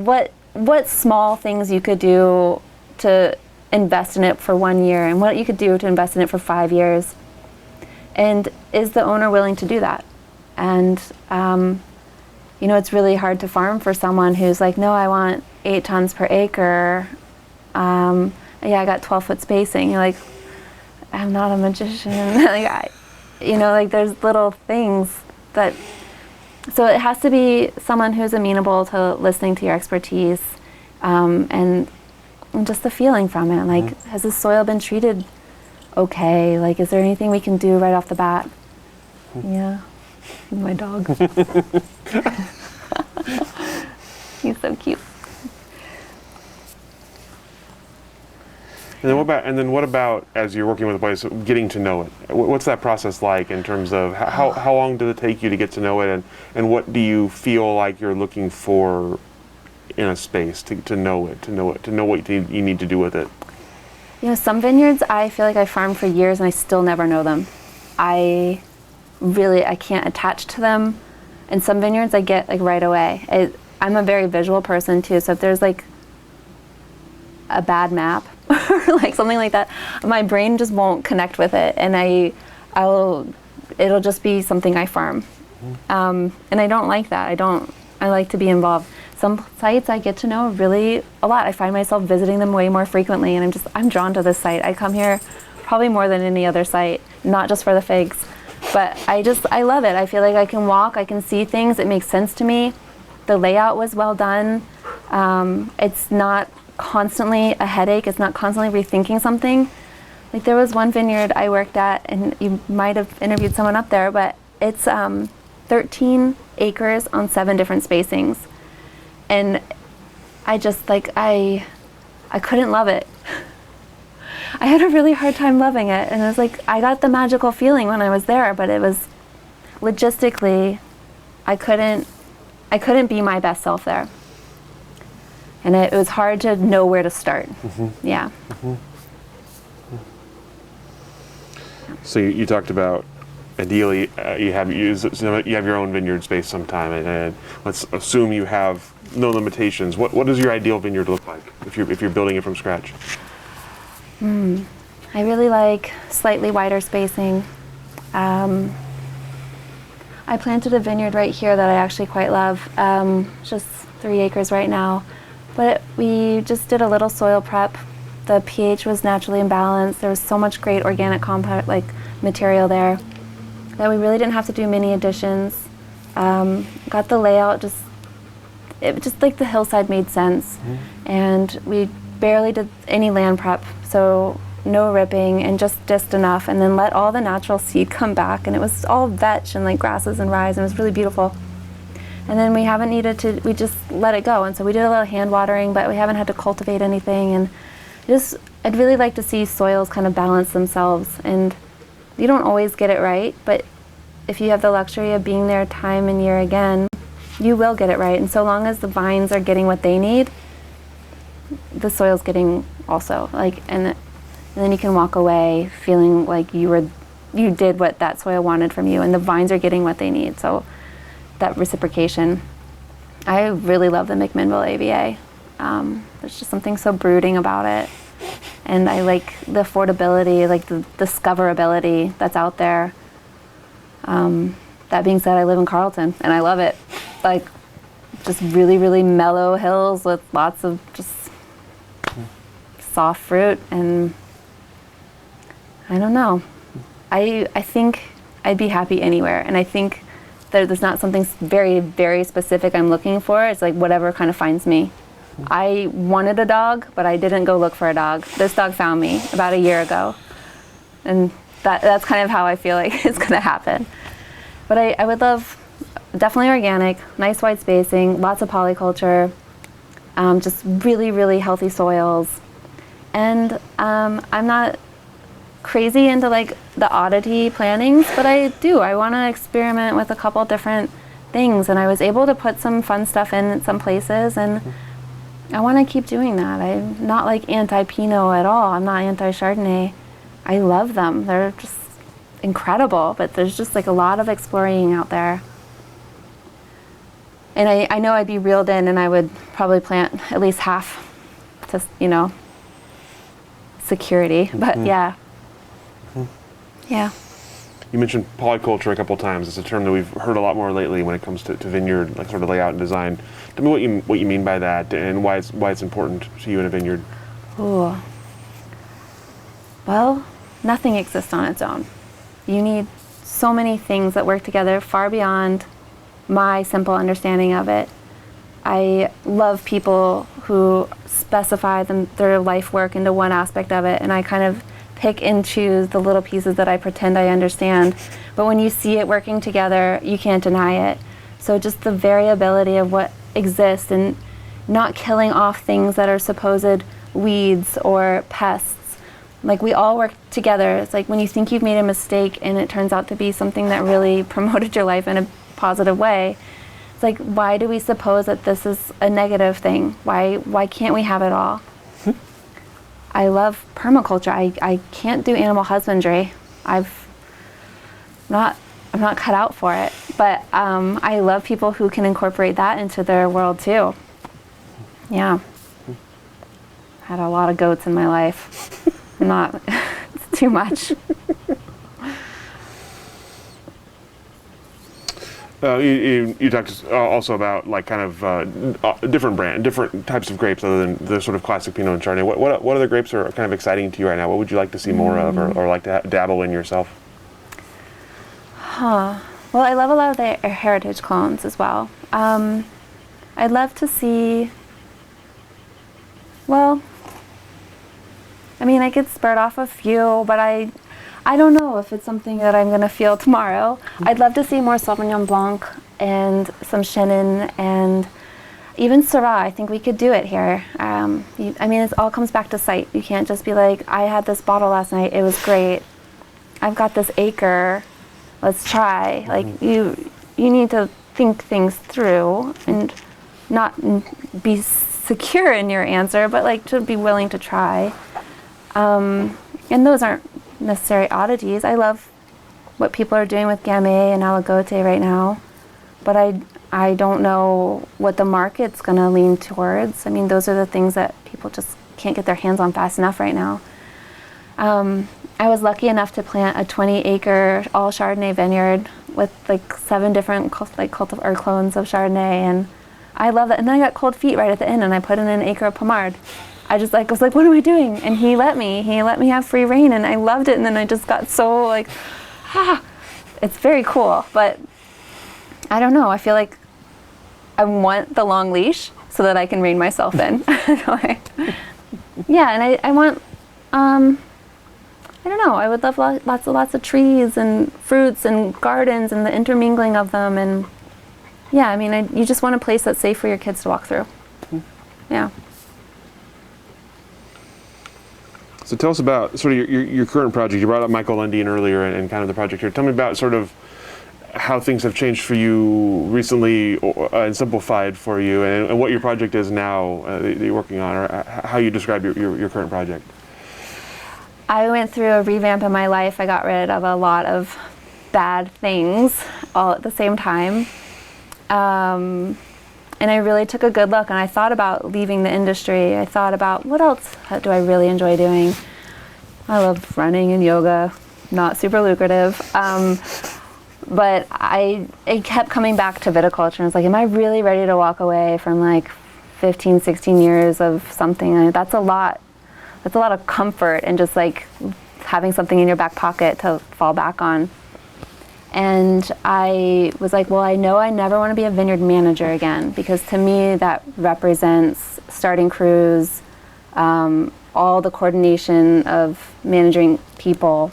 what small things you could do to invest in it for 1 year and what you could do to invest in it for 5 years. And is the owner willing to do that? And, you know, it's really hard to farm for someone who's like, no, I want 8 tons per acre. Yeah, I got 12-foot spacing. You're like, I'm not a magician. Like, there's little things that, so it has to be someone who's amenable to listening to your expertise, and just the feeling from it. Like, has the soil been treated okay? Like, is there anything we can do right off the bat? Yeah, my dog. He's so cute. And then what about as you're working with a place, getting to know it? What's that process like in terms of how long does it take you to get to know it, and what do you feel like you're looking for in a space to know what you need to do with it? You know, some vineyards I feel like I farmed for years and I still never know them. I can't attach to them. And some vineyards I get like right away. I'm a very visual person too, so if there's like a bad map or like something like that, my brain just won't connect with it, and it'll just be something I farm. And I don't like that. I like to be involved. Some sites I get to know really a lot. I find myself visiting them way more frequently, and I'm drawn to this site. I come here probably more than any other site, not just for the figs, but I love it. I feel like I can walk, I can see things, it makes sense to me. The layout was well done. It's not constantly a headache, it's not constantly rethinking something. Like there was one vineyard I worked at, and you might have interviewed someone up there, but it's 13 acres on 7 different spacings. And I just I couldn't love it. I had a really hard time loving it, and it was like I got the magical feeling when I was there, but it was logistically I couldn't be my best self there, and it was hard to know where to start. Yeah. So you talked about ideally you have your own vineyard space sometime, and let's assume you have no limitations. What does your ideal vineyard look like if you're building it from scratch? I really like slightly wider spacing. I planted a vineyard right here that I actually quite love, just 3 acres right now, but we just did a little soil prep. The pH was naturally imbalanced. There was so much great organic compound material there that we really didn't have to do many additions. Got the layout just like the hillside made sense, and we barely did any land prep, so no ripping, and just enough, and then let all the natural seed come back, and it was all vetch and like grasses and rye, and it was really beautiful. And then we just let it go, and so we did a little hand watering, but we haven't had to cultivate anything, and I'd really like to see soils kind of balance themselves, and you don't always get it right, but if you have the luxury of being there time and year again, you will get it right. And so long as the vines are getting what they need, the soil's getting also, and then you can walk away feeling like you did what that soil wanted from you, and the vines are getting what they need. So that reciprocation. I really love the McMinnville AVA. There's just something so brooding about it, and I like the affordability, like the discoverability that's out there. That being said, I live in Carlton, and I love it. Like, just really, really mellow hills with lots of just soft fruit, and I don't know. I think I'd be happy anywhere, and I think there's not something very, very specific I'm looking for. It's like whatever kind of finds me. I wanted a dog, but I didn't go look for a dog. This dog found me about a year ago, and that's kind of how I feel like it's going to happen. But I would love definitely organic, nice wide spacing, lots of polyculture, just really, really healthy soils. And I'm not crazy into like the oddity plantings, but I want to experiment with a couple different things, and I was able to put some fun stuff in some places, and I want to keep doing that. I'm not like anti-Pinot at all. I'm not anti-Chardonnay. I love them. They're just incredible, but there's just like a lot of exploring out there. And I know I'd be reeled in, and I would probably plant at least half to, security, but yeah. Yeah. You mentioned polyculture a couple times. It's a term that we've heard a lot more lately when it comes to vineyard, like sort of layout and design. Tell me what you mean by that, and why it's important to you in a vineyard. Ooh. Well, nothing exists on its own. You need so many things that work together far beyond my simple understanding of it. I love people who specify their life work into one aspect of it, and I kind of pick and choose the little pieces that I pretend I understand. But when you see it working together, you can't deny it. So just the variability of what exists, and not killing off things that are supposed weeds or pests. Like, we all work together. It's like when you think you've made a mistake and it turns out to be something that really promoted your life in a positive way. It's like, why do we suppose that this is a negative thing? Why can't we have it all? I love permaculture. I can't do animal husbandry. I'm not cut out for it. But I love people who can incorporate that into their world too. Yeah. had a lot of goats in my life. It's too much. You talked also about like kind of different types of grapes other than the sort of classic Pinot and Chardonnay. What other grapes are kind of exciting to you right now? What would you like to see more of, or like to dabble in yourself? Well, I love a lot of the heritage clones as well. I'd love to see. Well, I mean, I could spurt off a few, but I don't know if it's something that I'm going to feel tomorrow. I'd love to see more Sauvignon Blanc and some Chenin and even Syrah. I think we could do it here. I mean, it all comes back to sight. You can't just be like, I had this bottle last night. It was great. I've got this acre. Let's try. Like, you need to think things through and not be secure in your answer, but like to be willing to try. And those aren't necessary oddities. I love what people are doing with Gamay and Aligote right now, but I don't know what the market's going to lean towards. I mean, those are the things that people just can't get their hands on fast enough right now. I was lucky enough to plant a 20-acre all Chardonnay vineyard with like 7 different clones of Chardonnay, and I love that. And then I got cold feet right at the end, and I put in an acre of Pommard. I was like, what am I doing? And he let me have free reign, and I loved it. And then I just got so like, it's very cool. But I don't know. I feel like I want the long leash so that I can rein myself in. Yeah, and I want, I don't know. I would love lots of trees and fruits and gardens and the intermingling of them. And yeah, I mean, you just want a place that's safe for your kids to walk through. Yeah. So tell us about sort of your current project. You brought up Michael Lundin earlier and kind of the project here. Tell me about sort of how things have changed for you recently and simplified for you, and what your project is now that you're working on, or how you describe your current project. I went through a revamp in my life. I got rid of a lot of bad things all at the same time. And I really took a good look, and I thought about leaving the industry. I thought about what else do I really enjoy doing. I love running and yoga, not super lucrative. But it kept coming back to viticulture. I was like, am I really ready to walk away from like 15, 16 years of something? That's a lot. That's a lot of comfort and just like having something in your back pocket to fall back on. And I was like, well, I know I never want to be a vineyard manager again, because to me that represents starting crews, all the coordination of managing people.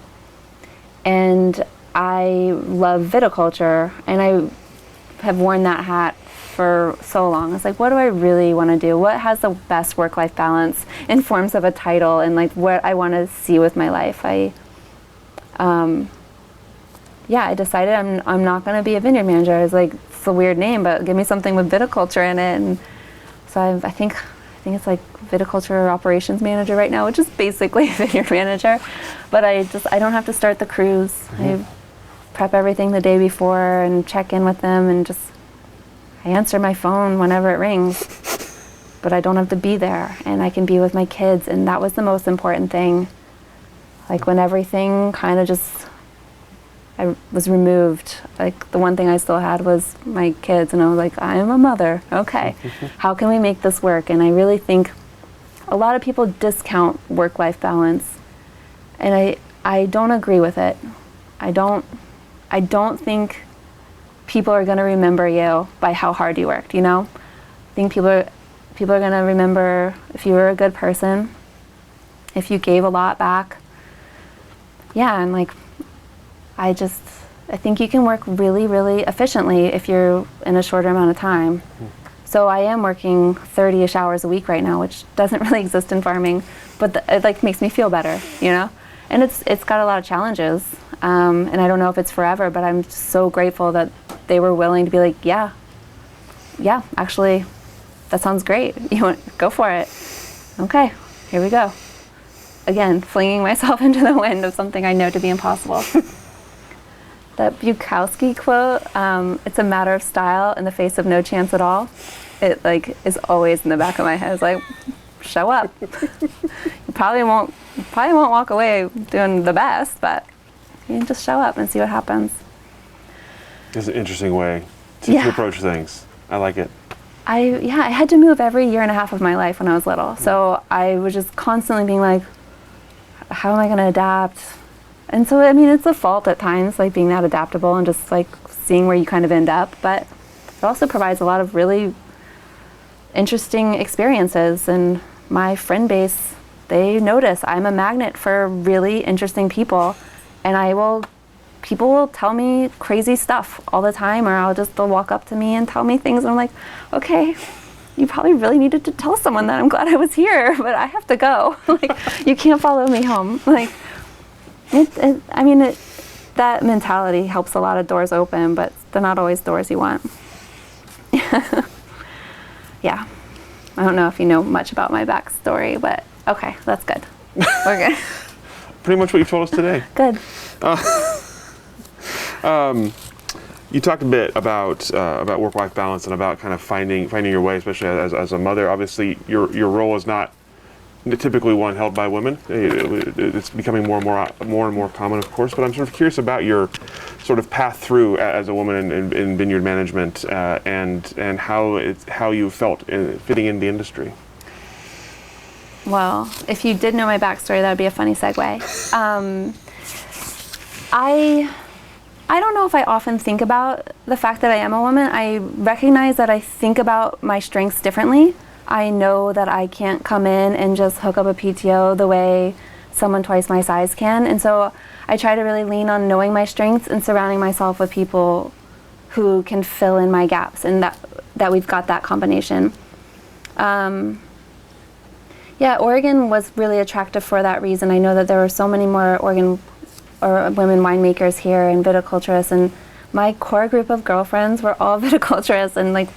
And I love viticulture, and I have worn that hat for so long. It's like, what do I really want to do? What has the best work-life balance in forms of a title, and like what I want to see with my life? I decided I'm not going to be a vineyard manager. It's like, it's a weird name, but give me something with viticulture in it. And so I think it's like viticulture operations manager right now, which is basically a vineyard manager. But I don't have to start the crews. Mm-hmm. I prep everything the day before and check in with them, and I answer my phone whenever it rings. But I don't have to be there, and I can be with my kids, and that was the most important thing. Like when everything kind of I was removed. Like the one thing I still had was my kids, and I was like, I am a mother. Okay, how can we make this work? And I really think a lot of people discount work-life balance, and I don't agree with it. I don't think people are going to remember you by how hard you worked. You know, I think people are going to remember if you were a good person, if you gave a lot back. Yeah, and like, I think you can work really, really efficiently if you're in a shorter amount of time. So I am working 30-ish hours a week right now, which doesn't really exist in farming, but it like makes me feel better, you know? And it's got a lot of challenges, and I don't know if it's forever, but I'm so grateful that they were willing to be like, yeah, actually, that sounds great. You want go for it? Okay, here we go. Again, flinging myself into the wind of something I know to be impossible. That Bukowski quote, it's a matter of style in the face of no chance at all. It like is always in the back of my head. It's like, show up. You probably won't walk away doing the best, but you can just show up and see what happens. It's an interesting way to approach things. I like it. I had to move every year and a half of my life when I was little. So I was just constantly being like, how am I going to adapt? And so, I mean, it's a fault at times, like being that adaptable and just like seeing where you kind of end up. But it also provides a lot of really interesting experiences. And my friend base, they notice I'm a magnet for really interesting people. And people will tell me crazy stuff all the time, or they'll walk up to me and tell me things. And I'm like, okay, you probably really needed to tell someone that I'm glad I was here, but I have to go. Like, you can't follow me home. Like, that mentality helps a lot of doors open, but they're not always doors you want. Yeah. I don't know if you know much about my backstory, but okay, that's good. We're good. Pretty much what you told us today. Good. You talked a bit about work-life balance and about kind of finding your way, especially as a mother. Obviously, your role is not typically one held by women. It's becoming more and more common, of course. But I'm sort of curious about your sort of path through as a woman in vineyard management and how you felt fitting in the industry. Well, if you did know my backstory, that would be a funny segue. I don't know if I often think about the fact that I am a woman. I recognize that I think about my strengths differently. I know that I can't come in and just hook up a PTO the way someone twice my size can. And so I try to really lean on knowing my strengths and surrounding myself with people who can fill in my gaps, and that we've got that combination. Oregon was really attractive for that reason. I know that there were so many more women winemakers here and viticulturists, and my core group of girlfriends were all viticulturists, and like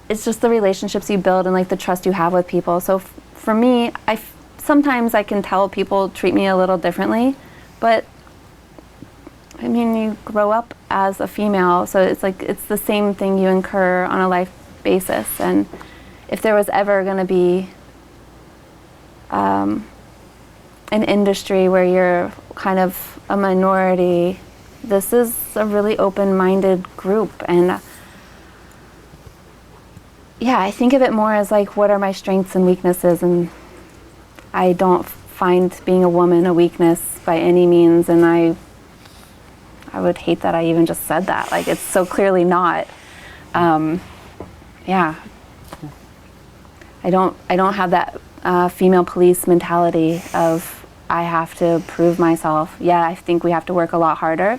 it's just the relationships you build and like the trust you have with people. So for me, sometimes I can tell people treat me a little differently, but I mean, you grow up as a female, so it's the same thing you incur on a life basis. And if there was ever going to be an industry where you're kind of a minority, this is a really open-minded group. And I think of it more as like, what are my strengths and weaknesses? And I don't find being a woman a weakness by any means. And I would hate that I even just said that. Like, it's so clearly not. I don't have that female police mentality of I have to prove myself. Yeah, I think we have to work a lot harder,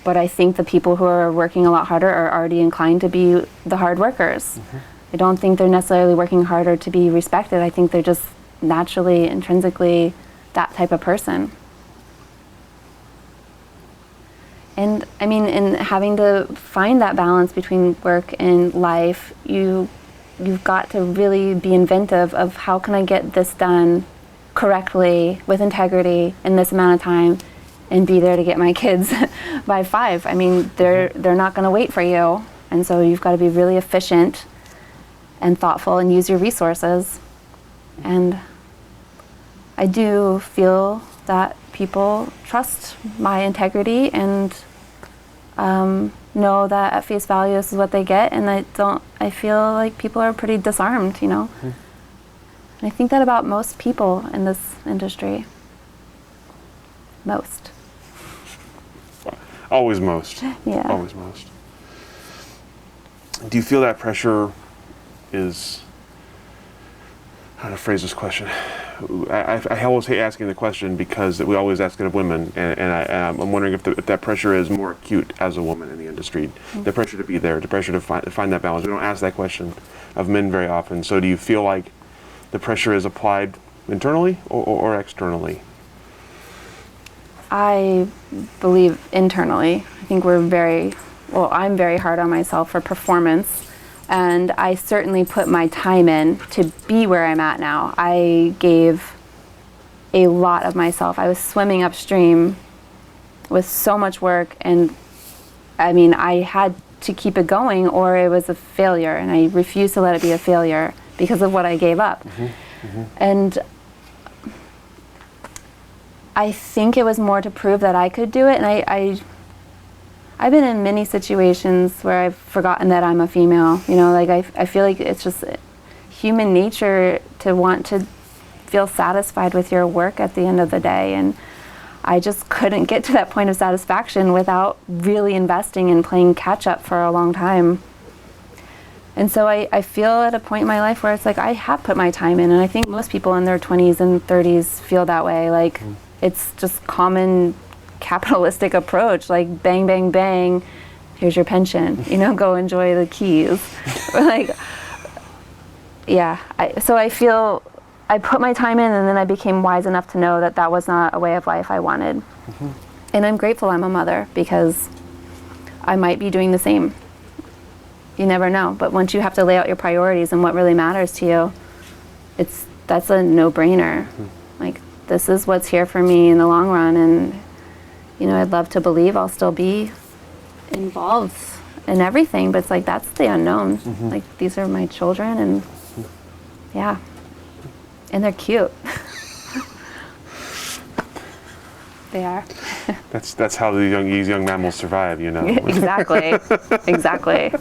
but I think the people who are working a lot harder are already inclined to be the hard workers. Mm-hmm. I don't think they're necessarily working harder to be respected. I think they're just naturally, intrinsically that type of person. And I mean, in having to find that balance between work and life, you've got to really be inventive of how can I get this done correctly with integrity in this amount of time and be there to get my kids by 5. I mean, they're not going to wait for you. And so you've got to be really efficient and thoughtful and use your resources. And I do feel that people trust my integrity and know that at face value this is what they get, and I feel like people are pretty disarmed, you know. Mm-hmm. And I think that about most people in this industry. Most. Always most. Yeah. Always most. Do you feel that pressure is, how to phrase this question? I always hate asking the question because we always ask it of women, and I'm wondering if that pressure is more acute as a woman in the industry. Mm-hmm. The pressure to be there, the pressure to find that balance. We don't ask that question of men very often. So do you feel like the pressure is applied internally or externally? I believe internally. I think I'm very hard on myself for performance. And I certainly put my time in to be where I'm at now. I gave a lot of myself. I was swimming upstream with so much work, and I mean, I had to keep it going or it was a failure, and I refused to let it be a failure because of what I gave up. And I think it was more to prove that I could do it. And I've been in many situations where I've forgotten that I'm a female. You know, like I feel like it's just human nature to want to feel satisfied with your work at the end of the day. And I just couldn't get to that point of satisfaction without really investing and playing catch up for a long time. And so I feel at a point in my life where it's like I have put my time in, and I think most people in their 20s and 30s feel that way. Like it's just common capitalistic approach, like bang, bang, bang, here's your pension, you know, go enjoy the keys. Like, yeah, so I feel I put my time in, and then I became wise enough to know that that was not a way of life I wanted. And I'm grateful I'm a mother, because I might be doing the same. You never know. But once you have to lay out your priorities and what really matters to you, that's a no-brainer. Like, this is what's here for me in the long run, and you know, I'd love to believe I'll still be involved in everything, but it's like, that's the unknown. Like, these are my children, and yeah, and they're cute. They are. That's how these young mammals survive, you know. Exactly. Exactly.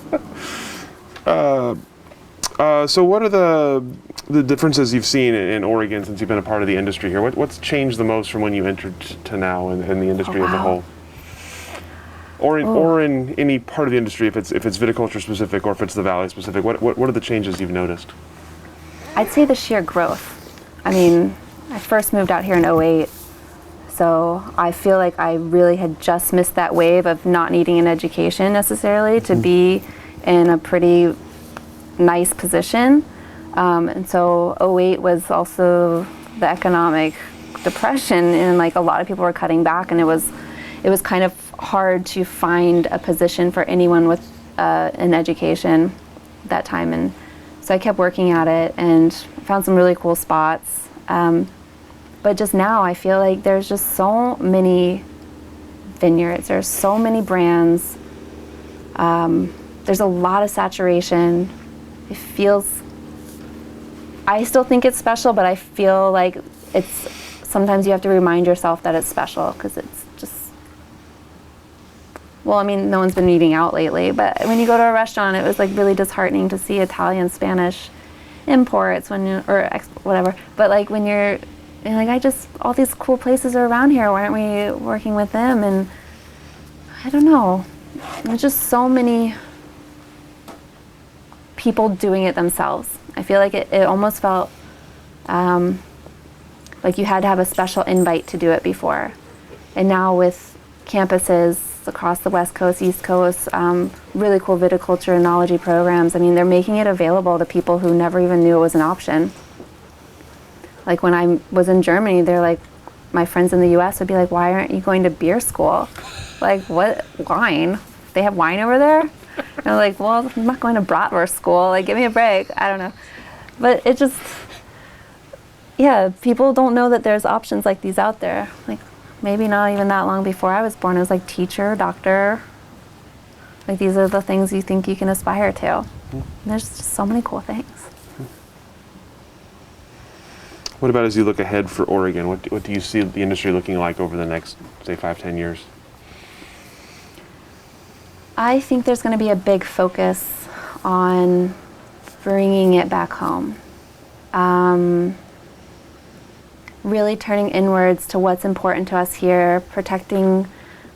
So what are the differences you've seen in Oregon since you've been a part of the industry here? What's changed the most from when you entered to now in the industry as a whole? Or in any part of the industry, if it's viticulture specific or if it's the valley specific, what are the changes you've noticed? I'd say the sheer growth. I mean, I first moved out here in '08, so I feel like I really had just missed that wave of not needing an education necessarily to be in a pretty nice position. And so '08 was also the economic depression, and like a lot of people were cutting back, and it was kind of hard to find a position for anyone with an education at that time. And so I kept working at it and found some really cool spots. But just now I feel like there's just so many vineyards, there's so many brands, there's a lot of saturation. It feels, I still think it's special, but I feel like sometimes you have to remind yourself that it's special, because it's just, well, I mean, no one's been eating out lately, but when you go to a restaurant, it was like really disheartening to see Italian, Spanish imports whatever. But like when you're like, all these cool places are around here, why aren't we working with them? And I don't know, there's just so many people doing it themselves. I feel like it almost felt like you had to have a special invite to do it before. And now with campuses across the West Coast, East Coast, really cool viticulture and enology programs, I mean, they're making it available to people who never even knew it was an option. Like when I was in Germany, they're like, my friends in the US would be like, why aren't you going to beer school? Like, what, wine? They have wine over there? And I'm like, well, I'm not going to bratwurst school. Like, give me a break. I don't know. But it just, yeah, people don't know that there's options like these out there. Like, maybe not even that long before I was born, it was like teacher, doctor. Like, these are the things you think you can aspire to. And there's just so many cool things. What about as you look ahead for Oregon? What do you see the industry looking like over the next, say, 5-10 years? I think there's going to be a big focus on bringing it back home. Really turning inwards to what's important to us here, protecting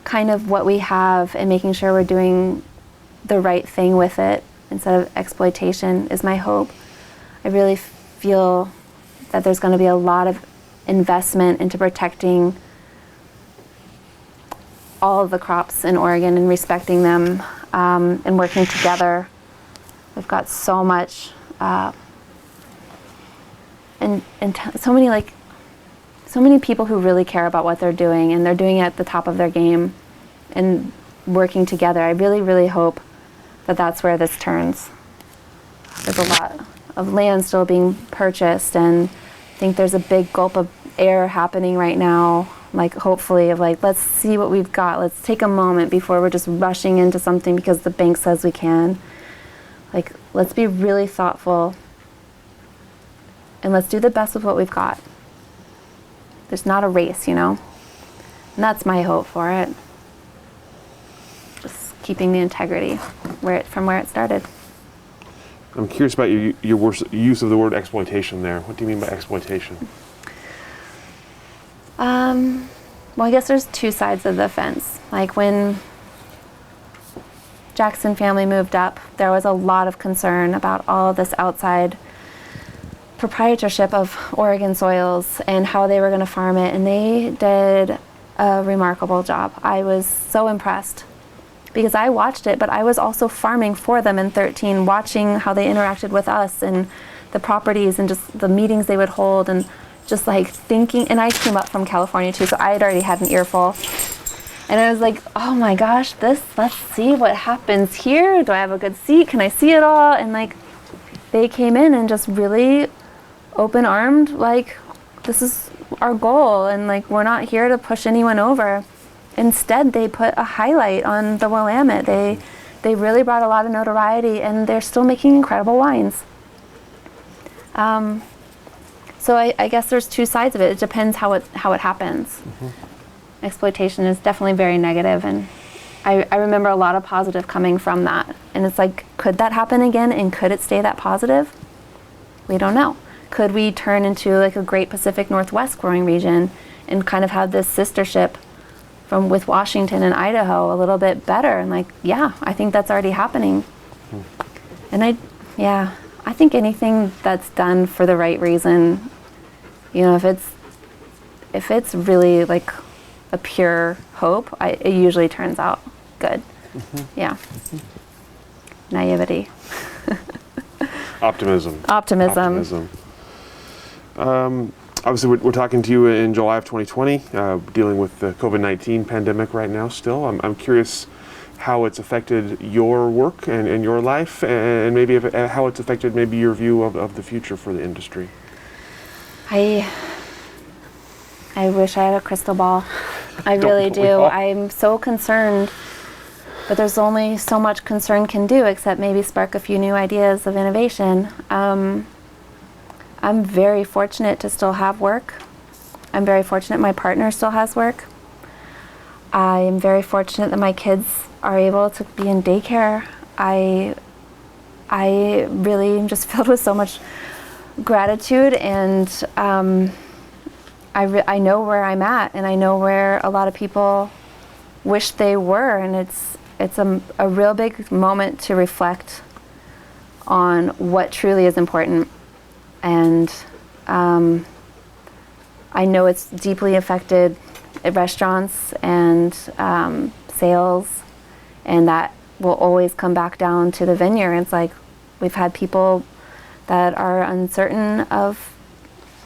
kind of what we have and making sure we're doing the right thing with it instead of exploitation is my hope. I really feel that there's going to be a lot of investment into protecting all of the crops in Oregon and respecting them, and working together. We've got so much, and so many people who really care about what they're doing, and they're doing it at the top of their game and working together. I really, really hope that that's where this turns. There's a lot of land still being purchased, and I think there's a big gulp of air happening right now, like hopefully of like, let's see what we've got. Let's take a moment before we're just rushing into something because the bank says we can. Like, let's be really thoughtful and let's do the best with what we've got. There's not a race, you know? And that's my hope for it. Just keeping the integrity from where it started. I'm curious about your use of the word exploitation there. What do you mean by exploitation? Well, I guess there's two sides of the fence. Like when Jackson family moved up, there was a lot of concern about all of this outside proprietorship of Oregon soils and how they were going to farm it, and they did a remarkable job. I was so impressed because I watched it, but I was also farming for them in 13, watching how they interacted with us and the properties and just the meetings they would hold, and just like thinking, and I came up from California too, so I had already had an earful. And I was like, oh my gosh, let's see what happens here. Do I have a good seat? Can I see it all? And like, they came in and just really open-armed, like, this is our goal, and like, we're not here to push anyone over. Instead, they put a highlight on the Willamette. They really brought a lot of notoriety, and they're still making incredible wines. So I guess there's two sides of it. It depends how it happens. Exploitation is definitely very negative, and I remember a lot of positive coming from that. And it's like, could that happen again, and could it stay that positive? We don't know. Could we turn into like a great Pacific Northwest growing region and kind of have this sistership with Washington and Idaho a little bit better? And like, yeah, I think that's already happening. And I think anything that's done for the right reason, you know, if it's really like a pure hope, it usually turns out good. Yeah. Naivety. Optimism. Obviously, we're talking to you in July of 2020, dealing with the COVID-19 pandemic right now still. I'm curious how it's affected your work and your life, and maybe how it's affected maybe your view of the future for the industry. I wish I had a crystal ball. I really do. I'm so concerned, but there's only so much concern can do except maybe spark a few new ideas of innovation. I'm very fortunate to still have work. I'm very fortunate my partner still has work. I am very fortunate that my kids are able to be in daycare. I really am just filled with so much gratitude, and I know where I'm at, and I know where a lot of people wish they were, and it's a real big moment to reflect on what truly is important. And I know it's deeply affected restaurants and sales, and that will always come back down to the vineyard. It's like we've had people that are uncertain of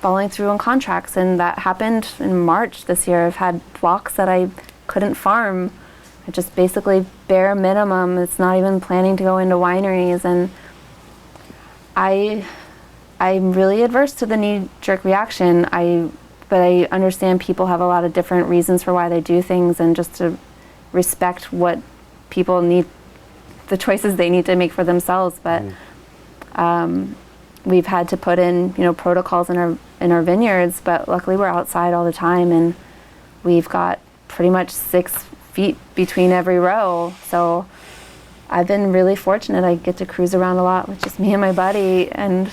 following through on contracts, and that happened in March this year. I've had blocks that I couldn't farm. I just basically bare minimum. It's not even planning to go into wineries, and I'm really adverse to the knee-jerk reaction. But I understand people have a lot of different reasons for why they do things, and just to respect what people need, the choices they need to make for themselves. But we've had to put in, protocols in our vineyards. But luckily, we're outside all the time, and we've got pretty much 6 feet between every row. So I've been really fortunate. I get to cruise around a lot with just me and my buddy, and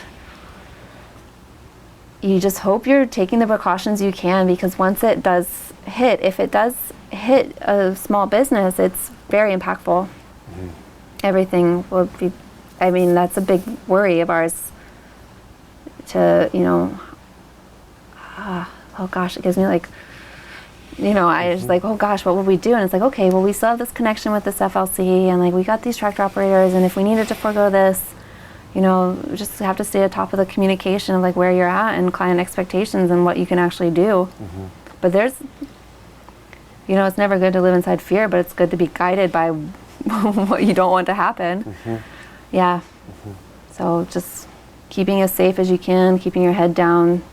you just hope you're taking the precautions you can, because once it does hit, if it does hit a small business, it's very impactful. Everything will be, that's a big worry of ours to, oh gosh, it gives me like, I just like, oh gosh, what would we do? And it's like, okay, well, we still have this connection with this FLC, and like, we got these tractor operators, and if we needed to forego this, we just have to stay at top of the communication of like where you're at and client expectations and what you can actually do. But there's, it's never good to live inside fear, but it's good to be guided by what you don't want to happen. Yeah. So just keeping as safe as you can, keeping your head down,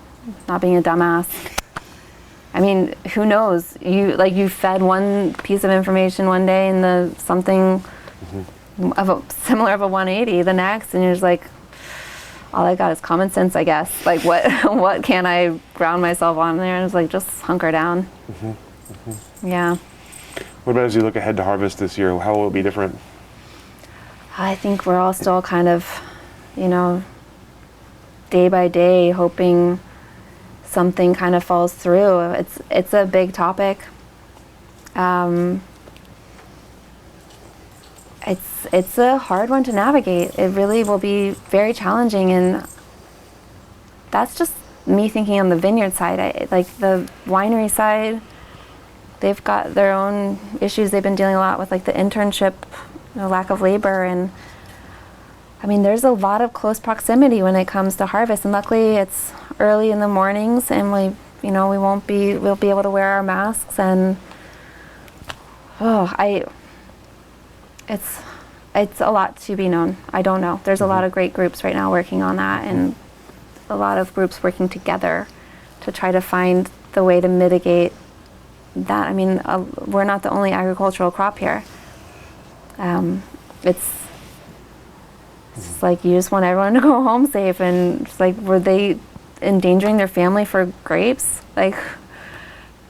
not being a dumbass. Who knows? You fed one piece of information one day and something of a 180 the next, and you're just like, all I got is common sense, I guess. Like what can I ground myself on there? And it's like, just hunker down. Yeah. What about as you look ahead to harvest this year? How will it be different? I think we're all still kind of, day by day hoping something kind of falls through. It's a big topic. It's a hard one to navigate. It really will be very challenging, and that's just me thinking on the vineyard side. Like the winery side, they've got their own issues. They've been dealing a lot with like the internship, lack of labor, and I mean, there's a lot of close proximity when it comes to harvest. And luckily, it's early in the mornings, and we'll be able to wear our masks. And it's a lot to be known. I don't know. There's a lot of great groups right now working on that, and a lot of groups working together to try to find the way to mitigate that. I mean, we're not the only agricultural crop here. It's like you just want everyone to go home safe, and it's like, were they endangering their family for grapes? Like,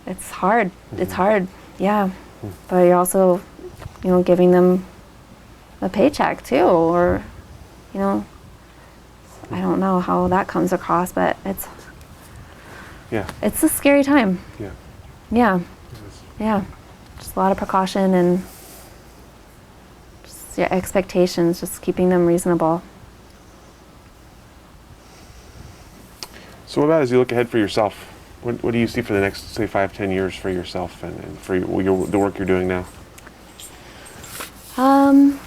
it's hard. It's hard, yeah. But you're also, giving them a paycheck too, or, I don't know how that comes across, but it's a scary time. Yeah. Just a lot of precaution and just expectations, just keeping them reasonable. So what about as you look ahead for yourself? What do you see for the next, say, 5-10 years for yourself and for the work you're doing now? I'm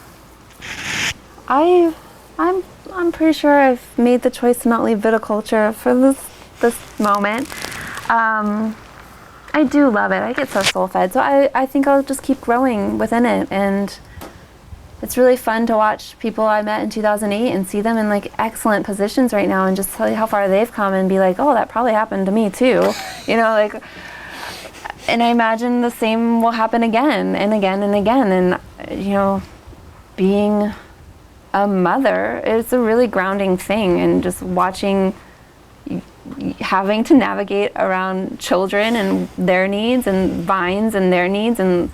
pretty sure I've made the choice to not leave viticulture for this moment. I do love it. I get so soul fed. So I think I'll just keep growing within it. And it's really fun to watch people I met in 2008 and see them in like excellent positions right now, and just tell you how far they've come and be like, oh, that probably happened to me too. And I imagine the same will happen again and again and again. And, being a mother is a really grounding thing, and just watching, having to navigate around children and their needs, and vines and their needs, and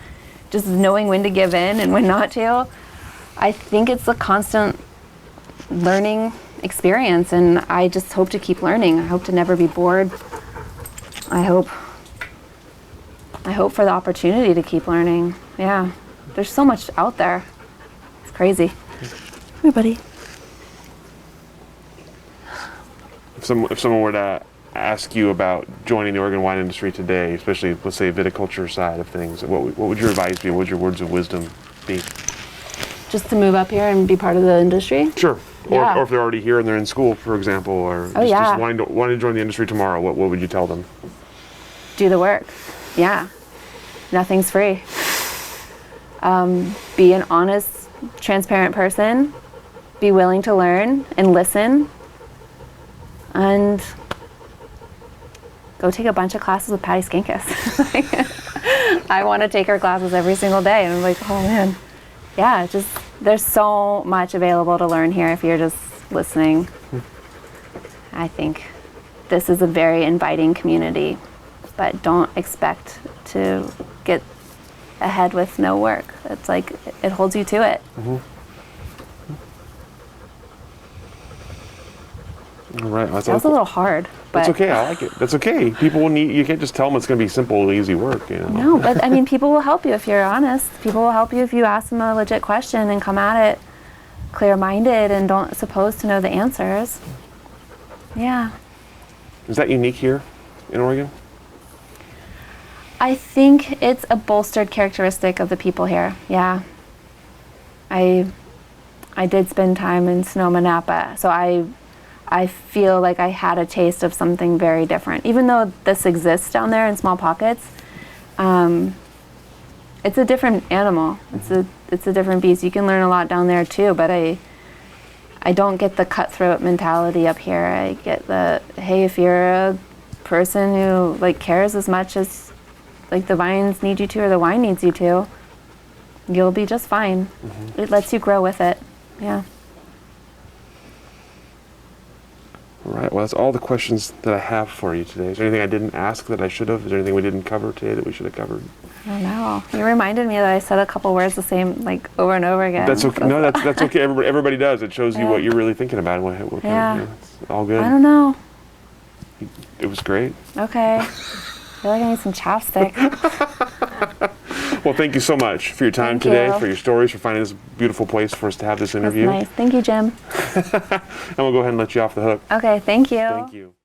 just knowing when to give in and when not to. I think it's a constant learning experience, and I just hope to keep learning. I hope to never be bored. I hope for the opportunity to keep learning. Yeah, there's so much out there. It's crazy. Come here, buddy. If someone were to ask you about joining the Oregon wine industry today, especially, let's say, viticulture side of things, what would your advice be? What would your words of wisdom be? Just to move up here and be part of the industry? Sure. Yeah. Or if they're already here and they're in school, for example, or just wanting to join the industry tomorrow, what would you tell them? Do the work. Yeah. Nothing's free. Be an honest, transparent person. Be willing to learn and listen. And go take a bunch of classes with Patty Skankus. I want to take her classes every single day. And I'm like, oh man. Yeah, just there's so much available to learn here if you're just listening. I think this is a very inviting community, but don't expect to get ahead with no work. It's like it holds you to it. All right. That was a little hard, but that's okay. I like it. That's okay. People will need. You can't just tell them it's going to be simple, easy work. No, but I mean, people will help you if you're honest. People will help you if you ask them a legit question and come at it clear-minded and don't suppose to know the answers. Yeah. Is that unique here in Oregon? I think it's a bolstered characteristic of the people here. Yeah. I did spend time in Sonoma, Napa, so I feel like I had a taste of something very different. Even though this exists down there in small pockets, it's a different animal. It's a different beast. You can learn a lot down there too, but I don't get the cutthroat mentality up here. I get the, hey, if you're a person who like cares as much as like the vines need you to or the wine needs you to, you'll be just fine. It lets you grow with it. Yeah. All right. Well, that's all the questions that I have for you today. Is there anything I didn't ask that I should have? Is there anything we didn't cover today that we should have covered? I don't know. You reminded me that I said a couple words the same, like over and over again. That's okay. No, that's okay. Everybody does. It shows you what you're really thinking about. And what Yeah. it's all good. I don't know. It was great. Okay. I feel like I need some chapstick. Well, thank you so much for your time Thank today, you. for your stories, for finding this beautiful place for us to have this That's interview. nice. Thank you, Jim. And we'll go ahead and let you off the hook. Okay, thank you. Thank you.